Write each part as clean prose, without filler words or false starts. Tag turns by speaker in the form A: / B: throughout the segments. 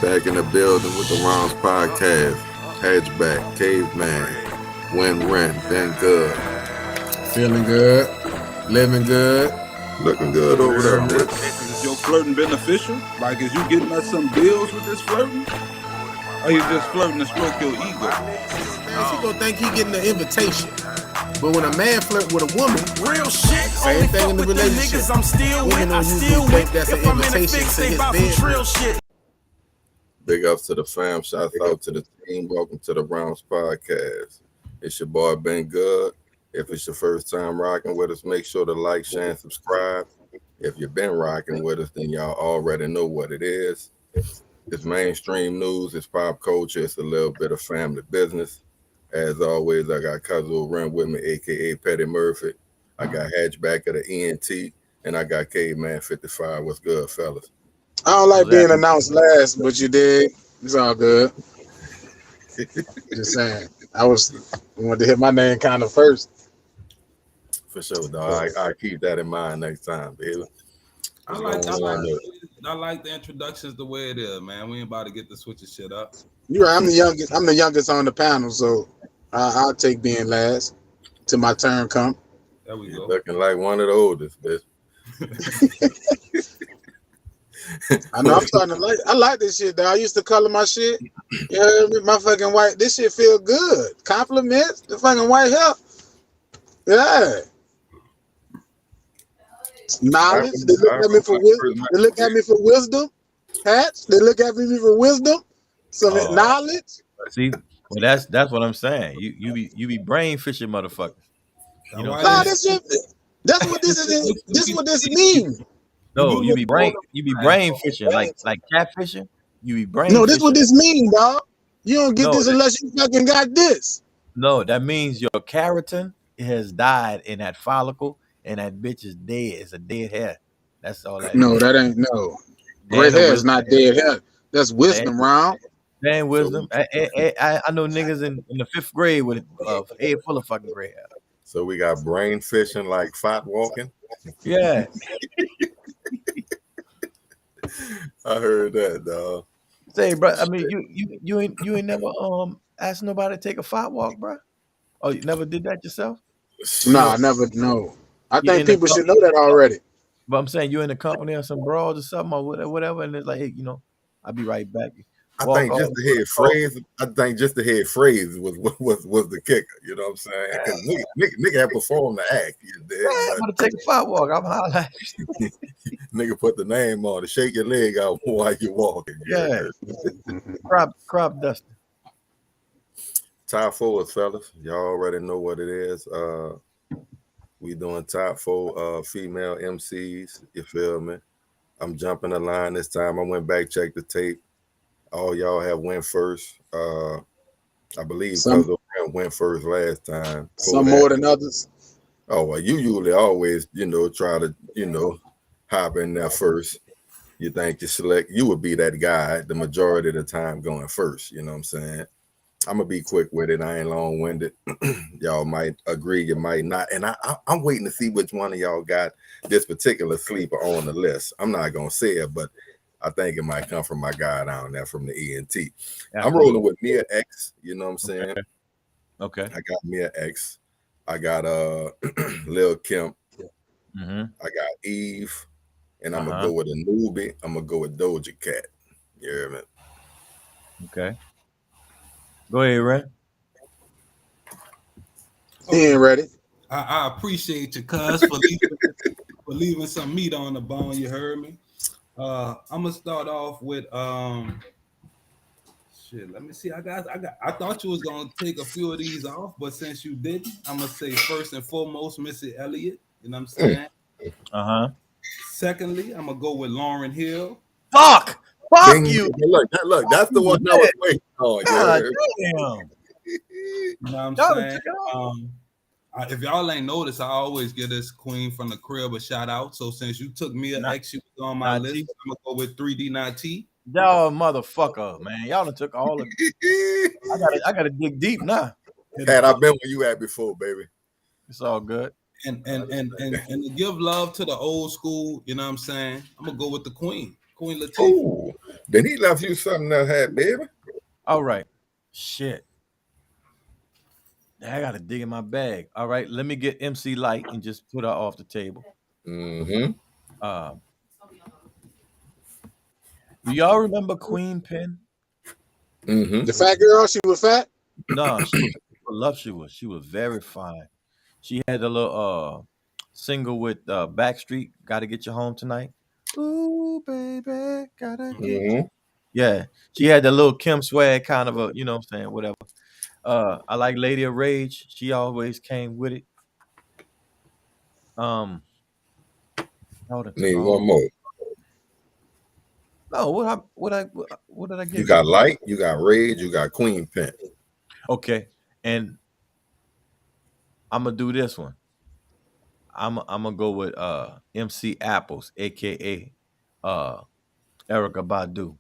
A: back in the building with the Rounds Podcast. Hatchback, Caveman, Win Rent, been good.
B: Feeling good, living good,
A: looking good over there.
C: Is your flirting beneficial? Like, is you getting us some deals with this flirting? Or you just flirting to stroke your ego?
B: Man, she gonna think he getting the invitation. But when a man flirt with a woman,
D: real shit.
B: Same thing in the relationship.
D: Niggas I'm still
B: women
D: with, I
B: usually
D: still
B: think
D: with.
B: that's an
D: If I'm in a
B: invitation
D: fix,
B: to
D: they
B: his
D: buy some
B: bed.
D: trill shit.
A: Big ups to the fam. Shouts out to the team. Welcome to the Rounds Podcast. It's your boy Ben Good. If it's your first time rocking with us, make sure to like, share, and subscribe. If you've been rocking with us, then y'all already know what it is. It's mainstream news, it's pop culture, it's a little bit of family business. As always, I got Cuzzo Rent with me, aka Petty Murphy. I got Hatchback of the ENT, and I got Caveman 55. What's good, fellas?
E: I don't like being announced last, but you did. It's all good. Just saying. I wanted to hit my name kind of first.
A: For sure, dog. I keep that in mind next time, baby.
C: I like the introductions the way it is, man. We ain't about to get the switching shit up.
E: You're right. I'm the youngest on the panel, so I'll take being last till my turn come.
C: There we go.
A: Looking like one of the oldest, bitch.
E: I know. I'm starting to like. I like this shit, though. I used to color my shit. You heard me? My fucking white. This shit feel good. Compliments. The fucking white hair. Yeah. Knowledge. They look at me for wisdom. They look at me for wisdom. Hats. They look at me for wisdom. Some knowledge.
F: See, well, that's what I'm saying. You be brain fishing, motherfuckers. You know,
E: that's what this is. This is what this means.
F: No, you be brain fishing, like catfishing. You be brain.
E: No, this
F: fishing.
E: what this means, dog. You don't get this unless you fucking got this.
F: No, that means your keratin has died in that follicle, and that bitch is dead. It's a dead hair. That's all that.
E: No, that ain't no. Gray hair is not dead hair. That's wisdom, round.
F: That ain't wisdom. I know niggas in the 5th grade with a head full of fucking gray hair.
A: So we got brain fishing like fat walking.
F: Yeah.
A: I heard that, dog.
F: Say, bro. I mean, you ain't never asked nobody to take a fight walk, bro. Oh, you never did that yourself?
E: No, I never. No, I think people should know that already.
F: But I'm saying you in the company or some bros or something or whatever, and it's like, hey, I'll be right back.
A: I think just the head phrase was the kicker. You know what I'm saying? Because nigga had performed the act.
F: I'm gonna take a fight walk. I'm highlighting.
A: Nigga put the name on to shake your leg out while you walking.
F: Yeah. crop dusting.
A: Top 4, fellas. Y'all already know what it is. We doing top 4 female MCs. You feel me? I'm jumping the line this time. I went back, checked the tape. All y'all have went first. I believe Cuzzo went first last time.
E: Some more than others.
A: Oh, well, you usually always, try to, hop in there first. You think you would be that guy the majority of the time going first. You know what I'm saying? I'm going to be quick with it. I ain't long-winded. Y'all might agree, you might not. And I'm waiting to see which one of y'all got this particular sleeper on the list. I'm not going to say it, but I think it might come from my guy down there from the ENT. I'm rolling with Mia X. You know what I'm saying?
F: Okay.
A: I got Mia X. I got Lil Kim.
F: Mm-hmm.
A: I got Eve. And I'm going to go with a newbie. I'm going to go with Doja Cat. You hear me?
F: Okay. Go ahead, Ray.
E: He ain't ready.
C: I appreciate you, cuz, for leaving some meat on the bone. You heard me? I'm gonna start off with shit. Let me see. I thought you was gonna take a few of these off, but since you didn't, I'm gonna say first and foremost, Missy Elliott. You know what I'm saying? Secondly, I'm gonna go with Lauryn Hill.
F: Fuck you.
A: Look, that's the one I was waiting on.
F: God damn.
C: You know what I'm saying? If y'all ain't noticed, I always give this queen from the crib a shout out. So since you took me an X, you was on my list. I'm gonna go with 3D Not T.
F: Y'all motherfucker, man. Y'all done took all of it. I gotta dig deep now.
A: Had I been where you at before, baby.
F: It's all good.
C: And to give love to the old school, you know what I'm saying? I'm gonna go with the queen. Queen Latifah.
A: Oh, then he left you something that had baby.
F: All right. Shit. I gotta dig in my bag. All right, let me get MC Light and just put her off the table.
A: Mm-hmm.
F: Do y'all remember Queen Pen?
A: Mm-hmm.
E: The fat girl, she was fat.
F: No, she was voluptuous. She was very fine. She had a little single with Backstreet, Gotta Get You Home Tonight. Ooh, baby, gotta get
A: Mm-hmm.
F: you. Yeah. She had the little Kim Swag kind of a, you know what I'm saying, whatever. I like Lady of Rage. She always came with it. Hold on.
A: Need one more.
F: No, what did I
A: You
F: give
A: got Light, you got Rage, you got Queen Pen.
F: Okay, and I'm gonna do this one. I'm gonna go with MC Apples, aka Erica Badu.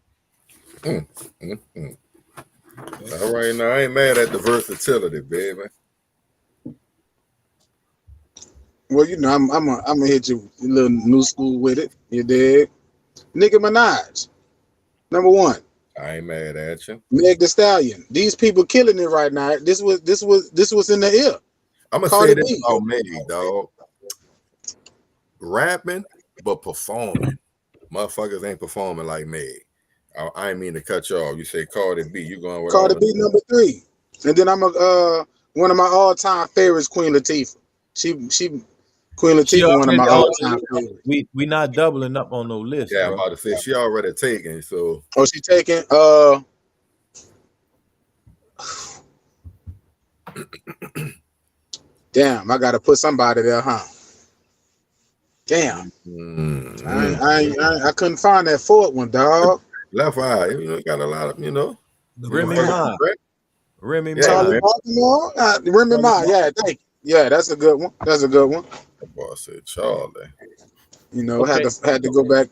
A: All right, now I ain't mad at the versatility, baby.
E: Well, you know, I'm gonna hit you a little new school with it. You dig? Nicki Minaj, number one.
A: I ain't mad at you.
E: Meg Thee Stallion. These people killing it right now. This was in the ear.
A: I'm gonna say this about Meg, dog. Rapping, but performing. Motherfuckers ain't performing like Meg. I ain't mean to cut you off. You say Cardi B. You going with
E: Cardi B number 3, and then I'm one of my all-time favorites, Queen Latifah. Queen Latifah, one of my all-time favorites.
F: We not doubling up on no list.
A: Yeah,
F: bro.
A: I'm about to say she already taken. So
E: she taking damn, I gotta put somebody there, huh? Damn. I couldn't find that fourth one, dog.
A: Left Eye, got a lot of,
F: Remy Ma. Remy Ma.
E: Charlie Baltimore. Remy Ma. Yeah, thank you. Yeah, that's a good one. That's a good one.
A: That boy said Charlie.
E: Had to go back.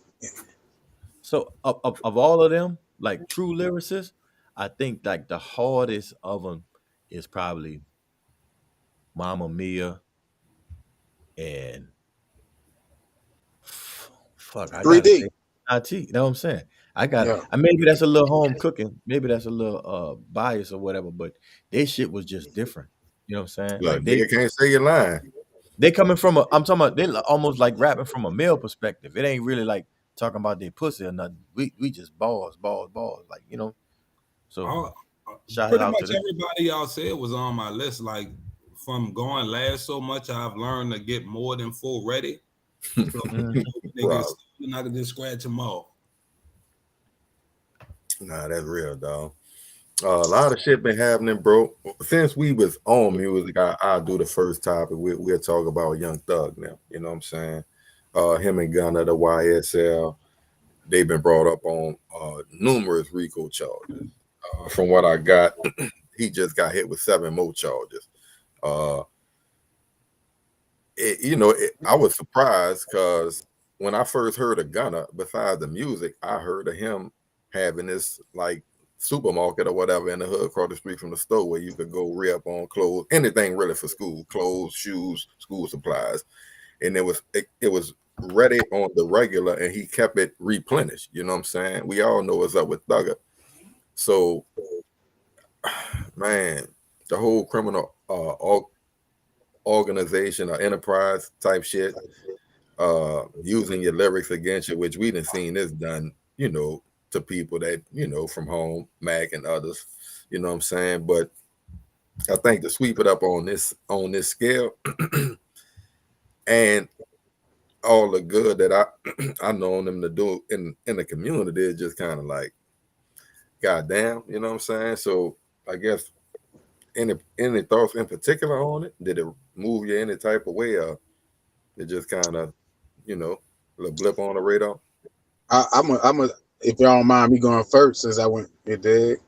F: So of all of them, like true lyricists, I think like the hardest of them is probably Mama Mia and fuck.
E: 3D.
F: IT, you know what I'm saying? Maybe that's a little home cooking. Maybe that's a little bias or whatever, but their shit was just different. You know what I'm saying?
A: Like they can't say your line.
F: They coming from I'm talking about, they almost like rapping from a male perspective. It ain't really like talking about their pussy or nothing. We just balls, like, So shout
C: pretty
F: out
C: much
F: to them.
C: everybody y'all said was on my list. Like from going last so much, I've learned to get more than full ready. So niggas, you're not gonna just scratch them off.
A: Nah, that's real, dog. A lot of shit been happening, bro. Since we was on music, I'll do the first topic. We'll talk about Young Thug now. You know what I'm saying? Him and Gunna, the YSL, they've been brought up on numerous Rico charges. From what I got, he just got hit with 7 more charges. I was surprised because when I first heard of Gunna, besides the music, I heard of him having this like supermarket or whatever in the hood across the street from the store where you could go re-up on clothes, anything really for school, clothes, shoes, school supplies. And it was ready on the regular and he kept it replenished. You know what I'm saying? We all know what's up with Thugga. So, man, the whole criminal organization or enterprise type shit, using your lyrics against you, which we done seen this done, to people that, from home, Mac and others, you know what I'm saying? But I think to sweep it up on this scale and all the good that I known them to do in the community is just kind of like, goddamn, you know what I'm saying? So I guess any thoughts in particular on it? Did it move you any type of way, or it just kind of, a little blip on the radar?
E: I'm if y'all don't mind me going first since I went, you dig?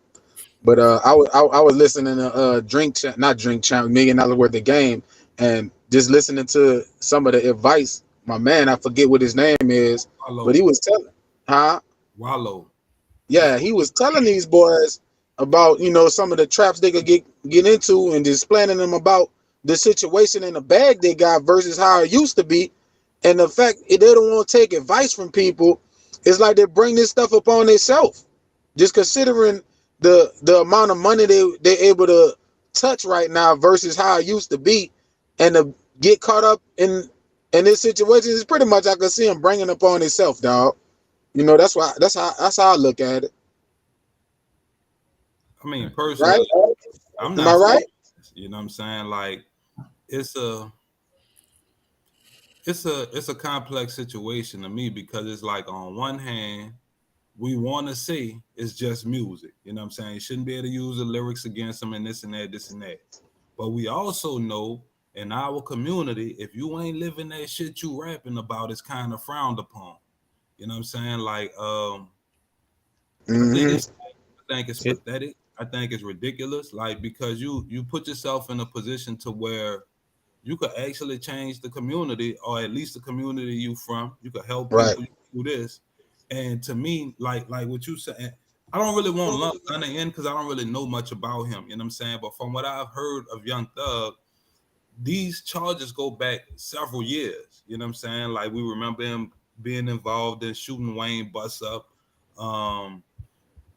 E: But I was listening to not Drink Champ, $1 Million Worth of Game, and just listening to some of the advice. My man, I forget what his name is, Wallow. But he was telling,
C: Wallow.
E: Yeah, he was telling these boys about some of the traps they could get into and just explaining them about the situation in the bag they got versus how it used to be, and the fact they don't want to take advice from people It's like they bring this stuff upon themselves. Just considering the amount of money they're able to touch right now versus how it used to be, and to get caught up in this situation is pretty much I can see them bringing upon itself, dog. You know, that's how I look at it.
C: I mean,
E: Right?
C: personally, I'm
E: Am I
C: not.
E: right?
C: You know what I'm saying? Like, it's a it's a complex situation to me because it's like on one hand we want to say it's just music. You know what I'm saying? You shouldn't be able to use the lyrics against them and this and that, this and that. But we also know in our community, if you ain't living that shit you rapping about, it's kind of frowned upon. You know what I'm saying? Like, I think
E: Mm-hmm.
C: it's I think it's
F: It,
C: pathetic. I think it's ridiculous. Like, because you put yourself in a position to where you could actually change the community, or at least the community you from. You could help
E: Right.
C: people do this. And to me, like what you said, I don't really want Lump Gunna in because I don't really know much about him. You know what I'm saying? But from what I've heard of Young Thug, these charges go back several years. You know what I'm saying? Like, we remember him being involved in shooting Wayne bus up. Um,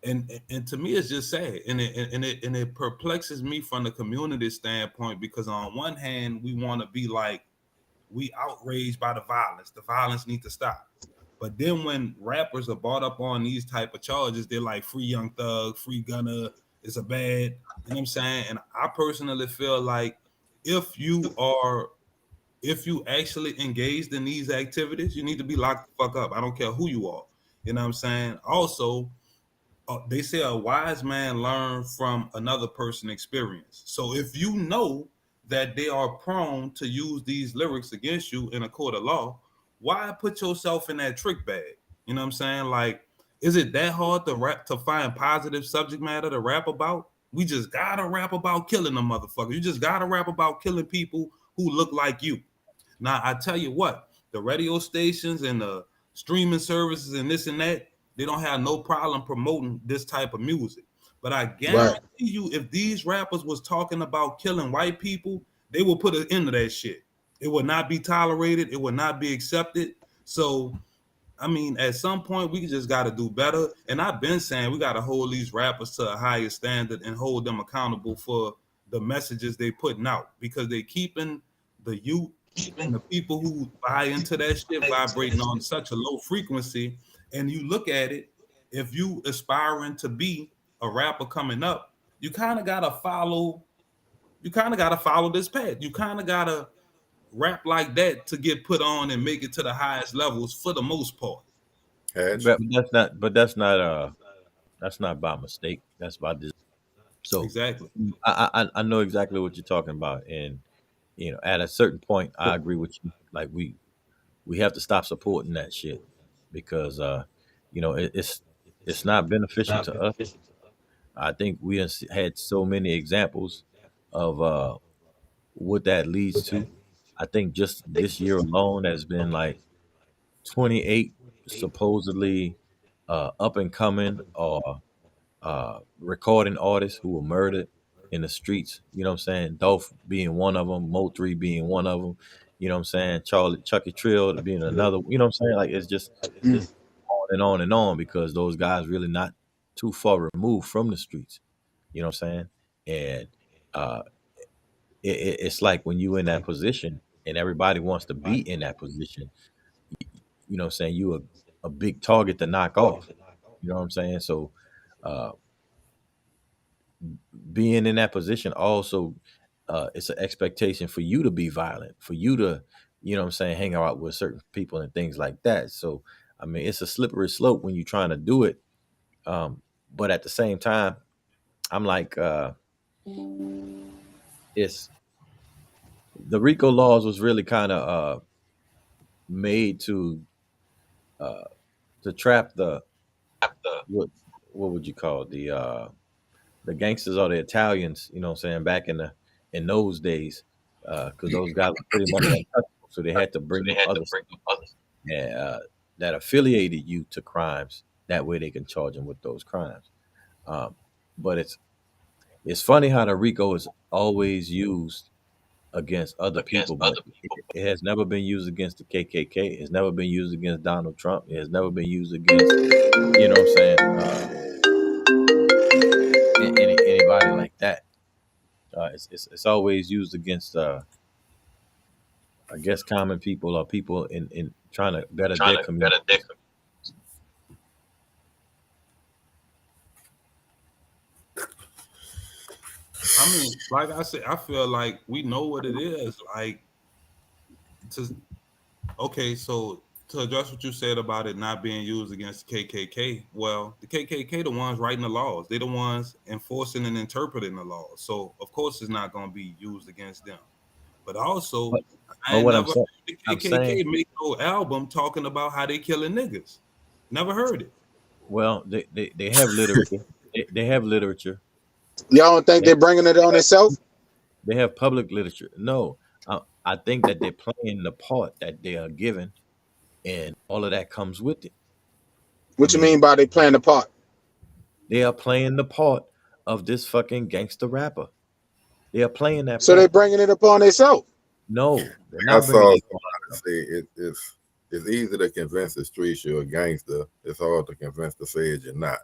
C: and to me it's just sad, and it perplexes me from the community standpoint, because on one hand we want to be like, we outraged by the violence needs to stop, but then when rappers are brought up on these type of charges, they're like, free Young Thug, free Gunna, it's a bad, you know what I'm saying? And I personally feel like if you are if you actually engaged in these activities, you need to be locked the fuck up. I don't care who you are, you know what I'm saying? Also, they say a wise man learns from another person's experience. So if you know that they are prone to use these lyrics against you in a court of law, why put yourself in that trick bag? You know what I'm saying? Like, is it that hard to find positive subject matter to rap about? We just gotta rap about killing a motherfucker. You just gotta rap about killing people who look like you. Now, I tell you what, the radio stations and the streaming services and this and that, they don't have no problem promoting this type of music. But I
E: Right.
C: guarantee you, if these rappers was talking about killing white people, they will put an end to that shit. It would not be tolerated. It would not be accepted. So, I mean, at some point, we just got to do better. And I've been saying we got to hold these rappers to a higher standard and hold them accountable for the messages they putting out, because they keeping the youth and the people who buy into that shit vibrating on such a low frequency. And you look at it, if you aspiring to be a rapper coming up, you kind of gotta follow. You kind of gotta follow this path. You kind of gotta rap like that to get put on and make it to the highest levels for the most part.
A: Hatch.
F: but that's not by mistake. That's by design. So
C: Exactly.
F: I know exactly what you're talking about, and at a certain point, I agree with you. Like we have to stop supporting that shit because it's not beneficial to us. I think we have had so many examples of what that leads to. I think just this year alone has been like 28 supposedly up and coming or recording artists who were murdered in the streets. You know what I'm saying? Dolph being one of them, Mo 3 being one of them. You know what I'm saying? Chucky Trill being another. You know what I'm saying? Like it's just
E: Mm.
F: on and on and on because those guys really not too far removed from the streets. You know what I'm saying? And uh, it's like when you in that position and everybody wants to be in that position. You know what I'm saying? You a big target to knock off. You know what I'm saying? So uh, being in that position also it's an expectation for you to be violent, for you to, what I'm saying, hang out with certain people and things like that. So I mean it's a slippery slope when you're trying to do it. But at the same time, I'm like it's the Rico laws was really kind of made uh to trap the what what would you call it? The gangsters or the Italians, you know what I'm saying, back in those days, because those guys were pretty much untouchable, so they had to bring up others that affiliated you to crimes. That way, they can charge them with those crimes. Um, but it's funny how the RICO is always used against other people, but it has never been used against the KKK. It's never been used against Donald Trump. It has never been used against, you know what I'm saying, anybody like that. It's always used against, I guess, common people or people in trying to better their community.
C: I mean, like I said, I feel like we know what it is. Like, so to address what you said about it not being used against the KKK, well, the KKK the ones writing the laws. They're the ones enforcing and interpreting the laws. So of course it's not going to be used against them. But also, I ain't never heard the KKK make no album talking about how they killing niggas. Never heard it.
F: Well, they have literature. They have literature.
E: Y'all don't think they're bringing it on itself?
F: They have public literature. No, I think that they're playing the part that they are given, and all of that comes with it.
E: What you mean by they playing the part?
F: They are playing the part of this fucking gangster rapper. They are playing that.
E: So they're bringing it upon themselves.
F: No, they're not.
A: I saw somebody say it's easy to convince the streets you're a gangster. It's hard to convince the feds you're not.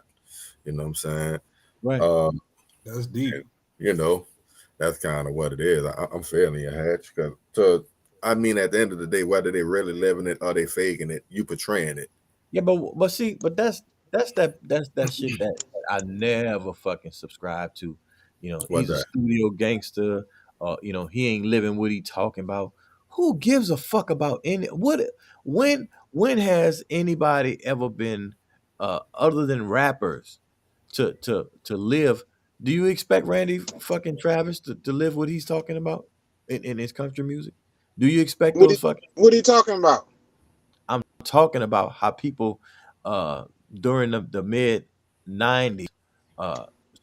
A: You know what I'm saying?
F: Right.
C: That's deep.
A: And, you know, that's kind of what it is. I'm failing your hatch because I mean, at the end of the day, whether they really living it or they faking it, you portraying it.
F: Yeah, but that's shit that I never fucking subscribe to. You know, he's a studio gangster, or you know, he ain't living what he talking about. Who gives a fuck about any what? When has anybody ever been other than rappers to live? Do you expect Randy fucking Travis to live what he's talking about in his country music? Do you expect
E: What are you talking about?
F: I'm talking about how people during the mid 90s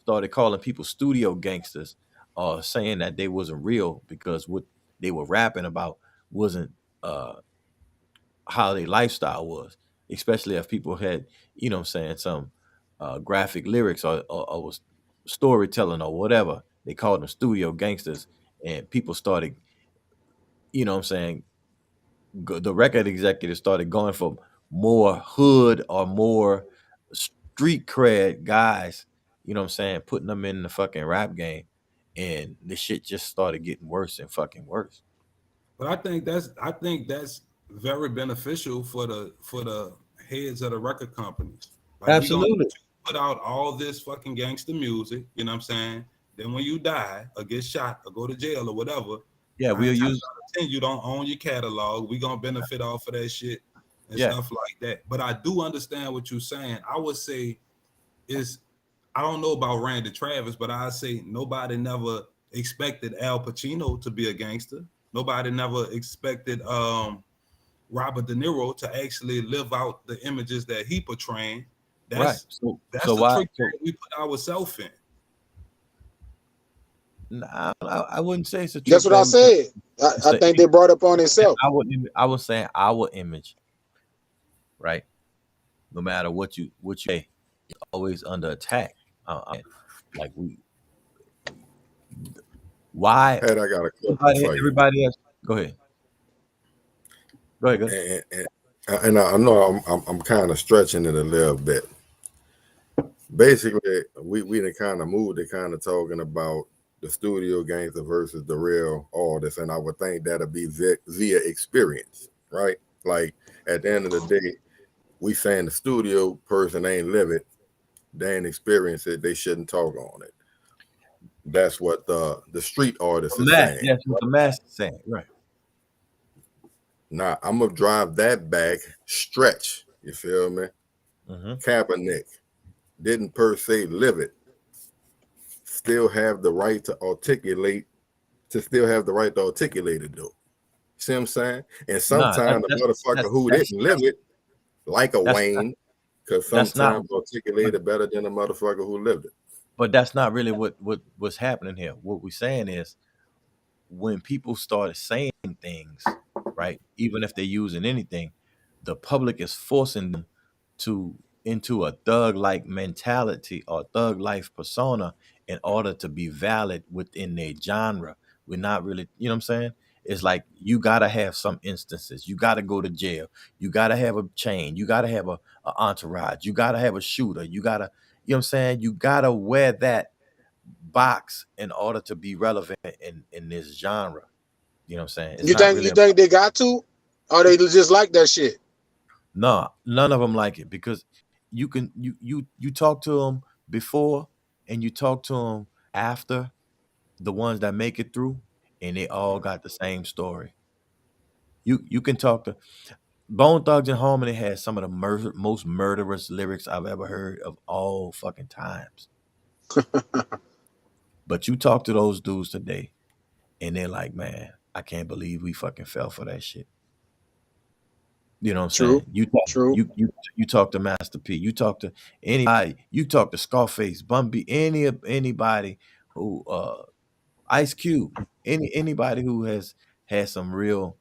F: started calling people studio gangsters, saying that they wasn't real because what they were rapping about wasn't how their lifestyle was, especially if people had, you know what I'm saying, some graphic lyrics or was storytelling or whatever. They called them studio gangsters, and people started, you know what I'm saying, the record executives started going for more hood or more street cred guys, you know what I'm saying, putting them in the fucking rap game, and the shit just started getting worse and fucking worse.
C: But I think that's very beneficial for the heads of the record companies. Like,
F: absolutely.
C: We put out all this fucking gangster music, you know what I'm saying? Then when you die or get shot or go to jail or whatever,
F: yeah, we'll use.
C: You don't own your catalog. We gonna benefit off of that shit and stuff like that. But I do understand what you're saying. I would say I don't know about Randy Travis, but I say nobody never expected Al Pacino to be a gangster. Nobody never expected Robert De Niro to actually live out the images that he portraying. That's
F: so
C: the trick that we put ourselves in.
F: Nah, I wouldn't say it's a trick.
E: That's what I said. I think they brought up on itself.
F: I was saying our image, right? No matter what you say, it's always under attack. Like why?
A: Hey, I got a question.
F: Everybody else, go ahead. Go ahead.
A: And I know I'm kind of stretching it a little bit. Basically, we done kind of moved to kind of talking about the studio gangster versus the real artist, and I would think that'll be via experience, right? Like at the end of the day, we saying the studio person ain't live it, they ain't experience it, they shouldn't talk on it. That's what the street artist is saying.
F: That's what the mass is saying, right?
A: Now I'm gonna drive that back. Stretch, you feel me? Kaepernick didn't per se live it. Still have the right to articulate it though. See what I'm saying? And sometimes the motherfucker who didn't live it, like a Wayne, because sometimes articulate it better than a motherfucker who lived it.
F: But that's not really what's happening here. What we're saying is when people started saying things, right, even if they're using anything, the public is forcing them into a thug-like mentality or thug life persona in order to be valid within their genre, We're not really, you know what I'm saying? It's like you gotta have some instances. You gotta go to jail. You gotta have a chain. You gotta have a entourage. You gotta have a shooter. You gotta, you know what I'm saying? You gotta wear that box in order to be relevant in this genre. You know what I'm saying? It's
E: You
F: not
E: think
F: really
E: they got to, or they just like that shit?
F: no, none of them like it because you talk to them before and you talk to them after, the ones that make it through, and they all got the same story. You can talk to Bone Thugs and Harmony has some of the most murderous lyrics I've ever heard of all fucking times. But you talk to those dudes today, and they're like, man, I can't believe we fucking fell for that shit. You know what I'm
E: True,
F: saying? You talk,
E: true.
F: you talk to Master P. You talk to anybody. You talk to Scarface, Bun B, anybody who Ice Cube, anybody who has had some real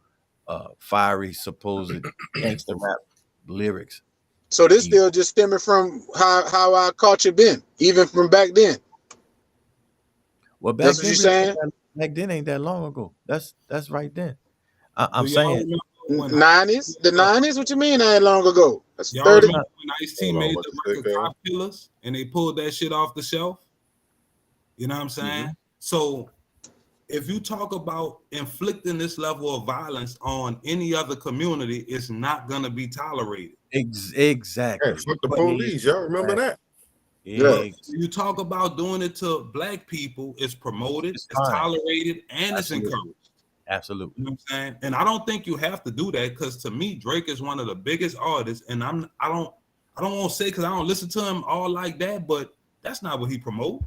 F: fiery supposed gangster rap lyrics.
E: So this
F: And you,
E: still just stemming from how our culture been, even from back then.
F: well,
E: That's what you saying?
F: back then ain't that long ago. That's right then.
C: Do
F: I'm
C: y'all
F: saying
C: remember when
E: '90s, the '90s. What you mean? That ain't long ago. That's
C: y'all
E: 30.
C: remember when Ice-T
A: Hold on,
C: made
A: what
C: the
A: you
C: record
A: say,
C: Cop Killers and they pulled that shit off the shelf? You know what I'm saying? So if you talk about inflicting this level of violence on any other community, it's not gonna be tolerated.
F: exactly.
A: Hey, fuck the
C: But
A: police. Y'all remember that?
E: Yeah.
C: But you talk about doing it to black people, it's promoted,
F: It's
C: it's
F: fine.
C: tolerated, and it's
F: Absolutely.
C: encouraged.
F: Absolutely.
C: You know what I'm saying? And I don't think you have to do that because to me, Drake is one of the biggest artists, and I don't want to say because I don't listen to him all like that, but that's not what he promote.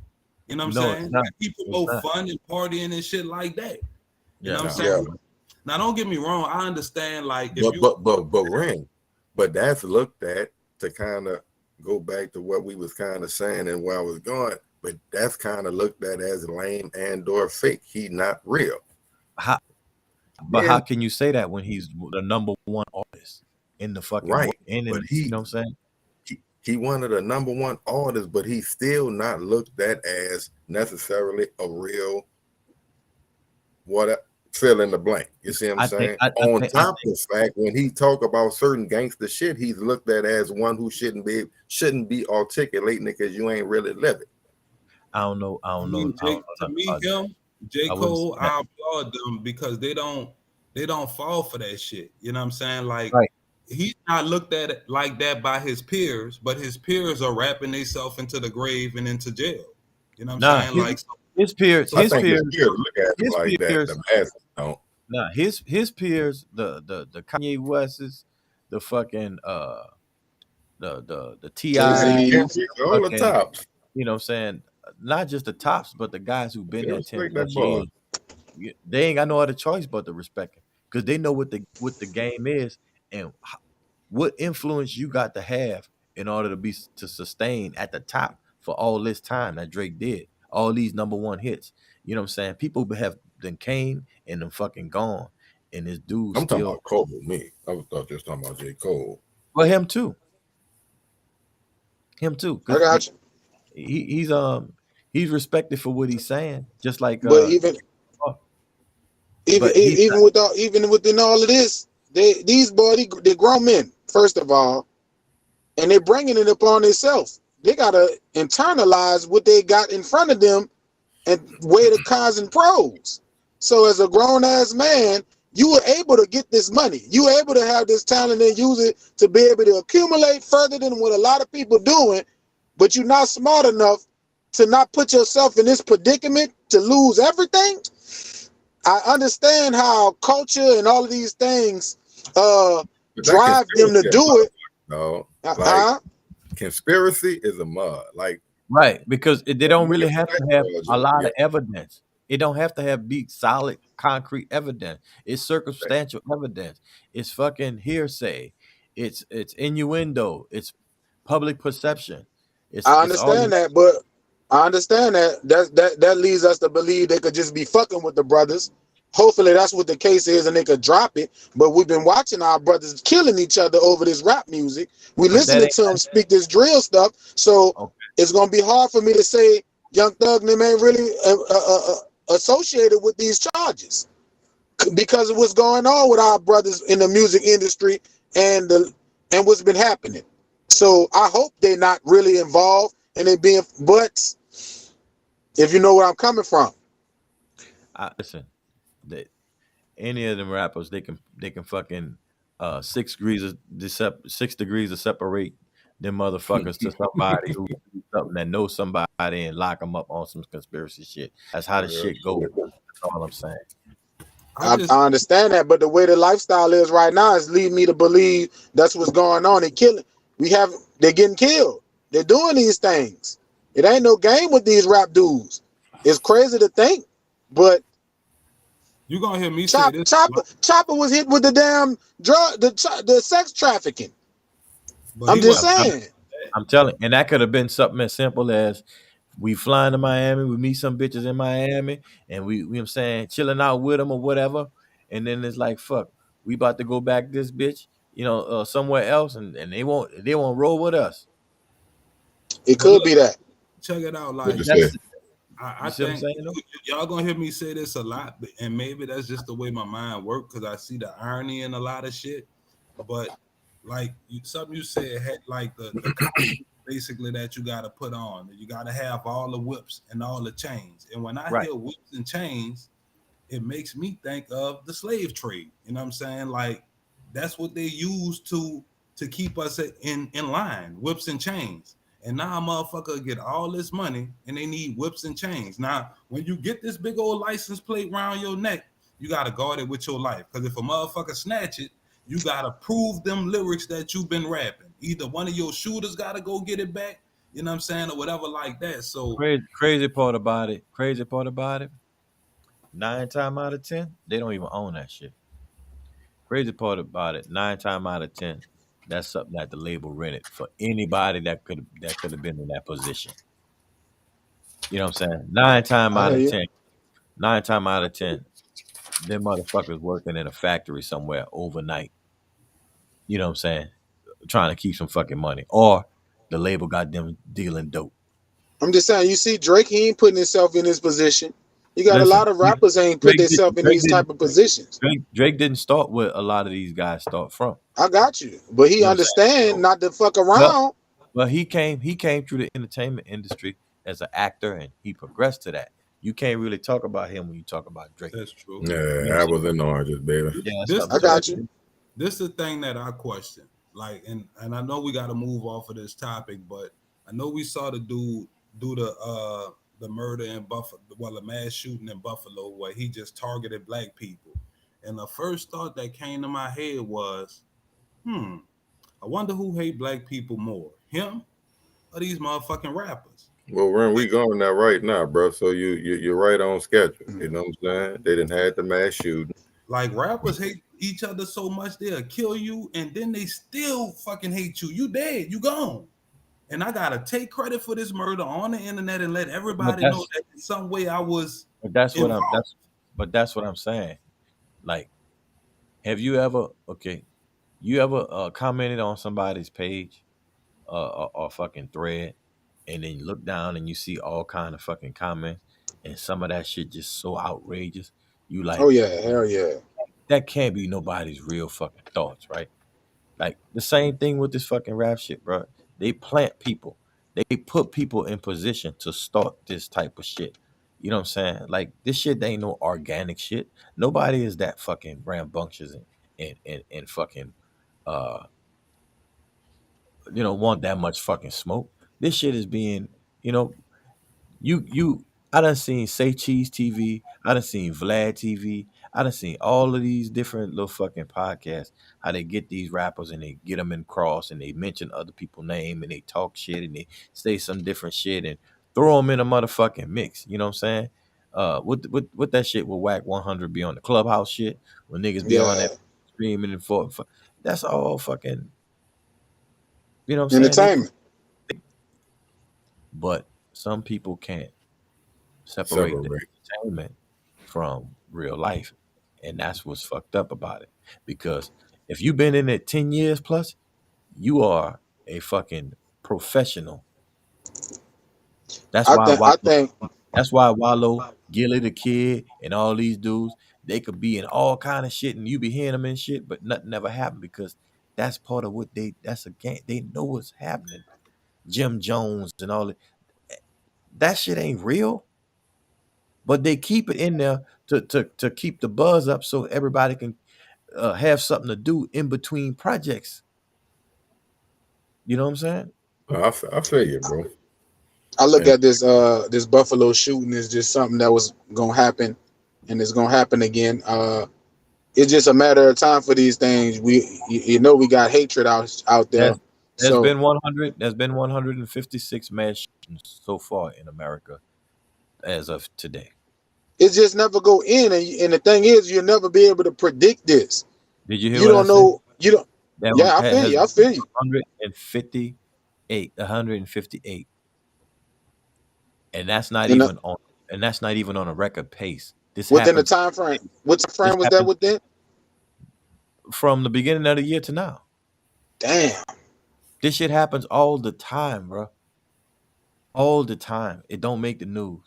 C: You know what I'm
F: No, it's
C: saying?
F: not.
C: Like, he
F: It's
C: promote
F: not.
C: fun and partying and shit like that. You know
F: Yeah.
C: what I'm
A: Yeah.
C: saying? Now don't get me wrong, I understand like if you
A: But Ren, but that's looked at to kind of go back to what we was kind of saying and where I was going. But that's kind of looked at as lame and or fake. He not real.
F: How, but
A: Yeah,
F: how can you say that when he's the number one artist in the fucking world?
A: right.
F: And
A: But
F: you know what I'm saying?
A: he one of the number one artists, but he's still not looked at as necessarily a real fill in the blank. You see what I'm saying? On top of the fact, when he talk about certain gangster shit, he's looked at as one who shouldn't be articulating it because you ain't really living.
F: I don't know. I
C: I
F: don't
C: mean,
F: know.
C: to me, J.
F: I wouldn't say
C: Cole,
F: that.
C: I applaud them because they don't fall for that shit. You know what I'm saying? Like
F: Right.
C: he's not looked at it like that by his peers, but his peers are rapping themselves into the grave and into jail. You know what I'm
F: Nah,
C: saying? Like
F: his peers,
A: I think his peers look at it
F: his
A: like that.
F: peers,
A: The masses don't.
F: nah, his peers, the Kanye Wests, the fucking the
E: Jay-Z.
F: T.I.s,
A: All the
F: fucking,
A: tops.
F: you know what I'm saying? Not just the tops, but the guys who've been there 10
A: Respect that
F: plus
A: boy.
F: years. They ain't got no other choice but to respect him because they know what the game is and what influence you got to have in order to sustain at the top for all this time that Drake did, all these number one hits. You know what I'm saying? People have then came and then fucking gone, and this dude
A: I'm talking
F: still.
A: about Cole. Me, I thought you was talking about J. Cole.
F: Well, him too,
E: I
F: because
E: got you.
F: he's respected for what he's saying, just like
E: But even
F: but he's
E: even within all of this, these boys, they grown men first of all, and they're bringing it upon themselves. They gotta internalize what they got in front of them and weigh the cons and pros. So as a grown ass man, you were able to get this money. You were able to have this talent and use it to be able to accumulate further than what a lot of people doing, but you're not smart enough to not put yourself in this predicament to lose everything. I understand how culture and all of these things drive them to do it.
A: No, like conspiracy is a mud. Like
F: right, because they don't really have to have a lot
A: yeah.
F: of evidence. It don't have to have be solid, concrete evidence. It's circumstantial evidence. It's fucking hearsay. It's innuendo. It's public perception.
E: I
F: It's all.
E: understand that, but I understand that leads us to believe they could just be fucking with the brothers. Hopefully that's what the case is and they could drop it. But we've been watching our brothers killing each other over this rap music. We listening to them speak this drill stuff. So it's gonna be hard for me to say Young Thug and them ain't really associated with these charges because of what's going on with our brothers in the music industry and what's been happening. So I hope they're not really involved and they being, but if you know where I'm coming from.
F: Listen, any of them rappers, they can fucking 6 degrees of separate them motherfuckers to somebody who do something that knows somebody and lock them up on some conspiracy shit. That's how the shit goes. That's all I'm saying.
E: I understand that, but the way the lifestyle is right now is leading me to believe that's what's going on. They're killing. They're getting killed. They're doing these things. It ain't no game with these rap dudes. It's crazy to think, but
C: you gonna hear me say this.
E: Chopper was hit with the damn drug, the sex trafficking. But I'm just saying.
F: I'm telling, and that could have been something as simple as we flying to Miami, we meet some bitches in Miami, and we you know what I'm saying, chilling out with them or whatever, and then it's like, fuck, we about to go back this bitch, somewhere else, and they won't roll with us.
E: It could be that.
C: Check it out, like I think y'all gonna hear me say this a lot, and maybe that's just the way my mind works because I see the irony in a lot of shit. But like something you said, like the basically that you gotta put on, you gotta have all the whips and all the chains. And when I hear whips and chains, it makes me think of the slave trade. You know what I'm saying? Like that's what they use to keep us in line, whips and chains. And now a motherfucker get all this money and they need whips and chains. Now, when you get this big old license plate around your neck, you got to guard it with your life. Because if a motherfucker snatch it, you got to prove them lyrics that you've been rapping. Either one of your shooters got to go get it back, you know what I'm saying, or whatever like that. So
F: crazy part about it, 9 times out of 10, they don't even own that shit. Crazy part about it, 9 times out of 10, that's something that the label rented for anybody that could have been in that position. You know what I'm saying? 9 times out of 10, them motherfuckers working in a factory somewhere overnight. You know what I'm saying? Trying to keep some fucking money. Or the label got them dealing dope.
E: I'm just saying, you see Drake, he ain't putting himself in this position. You got a lot of rappers ain't put themselves in these type of positions.
F: Drake didn't start where a lot of these guys start from.
E: I got you. But he understand not to fuck around.
F: Well, he came through the entertainment industry as an actor and he progressed to that. You can't really talk about him when you talk about Drake.
C: That's true.
A: Yeah, I was in oranges, baby.
C: Yeah,
E: I got you.
C: This is the thing that I question. Like, and I know we got to move off of this topic, but I know we saw the dude do the murder in Buffalo, the mass shooting in Buffalo, where he just targeted black people. And the first thought that came to my head was, I wonder who hate black people more, him or these motherfucking rappers?
A: Well, Ren, we going there right now, bro. So you're right on schedule. You know what I'm saying? They didn't have the mass shooting.
C: Like rappers hate each other so much they'll kill you, and then they still fucking hate you. You dead, you gone. And I gotta take credit for this murder on the internet and let everybody know that in some way I was.
F: But that's what I'm saying. Like, have you ever commented on somebody's page or fucking thread, and then you look down and you see all kind of fucking comments, and some of that shit just so outrageous. You like,
E: oh yeah, hell yeah.
F: That can't be nobody's real fucking thoughts, right? Like the same thing with this fucking rap shit, bro. They plant people. They put people in position to start this type of shit. You know what I'm saying? Like this shit ain't no organic shit. Nobody is that fucking rambunctious and fucking want that much fucking smoke. This shit is being, I done seen Say Cheese TV, I done seen Vlad TV, I done seen all of these different little fucking podcasts, how they get these rappers and they get them in cross and they mention other people's name and they talk shit and they say some different shit and throw them in a motherfucking mix. You know what I'm saying? With that shit with Whack 100 be on the Clubhouse shit, when niggas be on that screaming and for that's all fucking, you know what I'm saying?
E: Entertainment.
F: But some people can't separate the entertainment from real life. And that's what's fucked up about it. Because if you've been in it 10 years plus, you are a fucking professional. That's why Wallow Gilly the Kid and all these dudes, they could be in all kind of shit and you be hearing them in shit, but nothing ever happened because that's part of what that's a game. They know what's happening. Jim Jones and all that shit ain't real, but they keep it in there to keep the buzz up so everybody can have something to do in between projects. You know what I'm saying?
A: I feel you, bro.
E: I look at this Buffalo shooting as just something that was gonna happen, and it's gonna happen again. It's just a matter of time for these things. We got hatred out there.
F: There's been 100. There's been 156 mass shootings so far in America as of today.
E: It just never go in, and the thing is, you'll never be able to predict this.
F: Did you hear?
E: You don't know. You don't.
F: I
E: feel you. I feel you.
F: 158. 158. And that's not even on. And that's not even on a record pace. This
E: within the time frame. What time frame was that within?
F: From the beginning of the year to now.
E: Damn.
F: This shit happens all the time, bro. All the time. It don't make the news.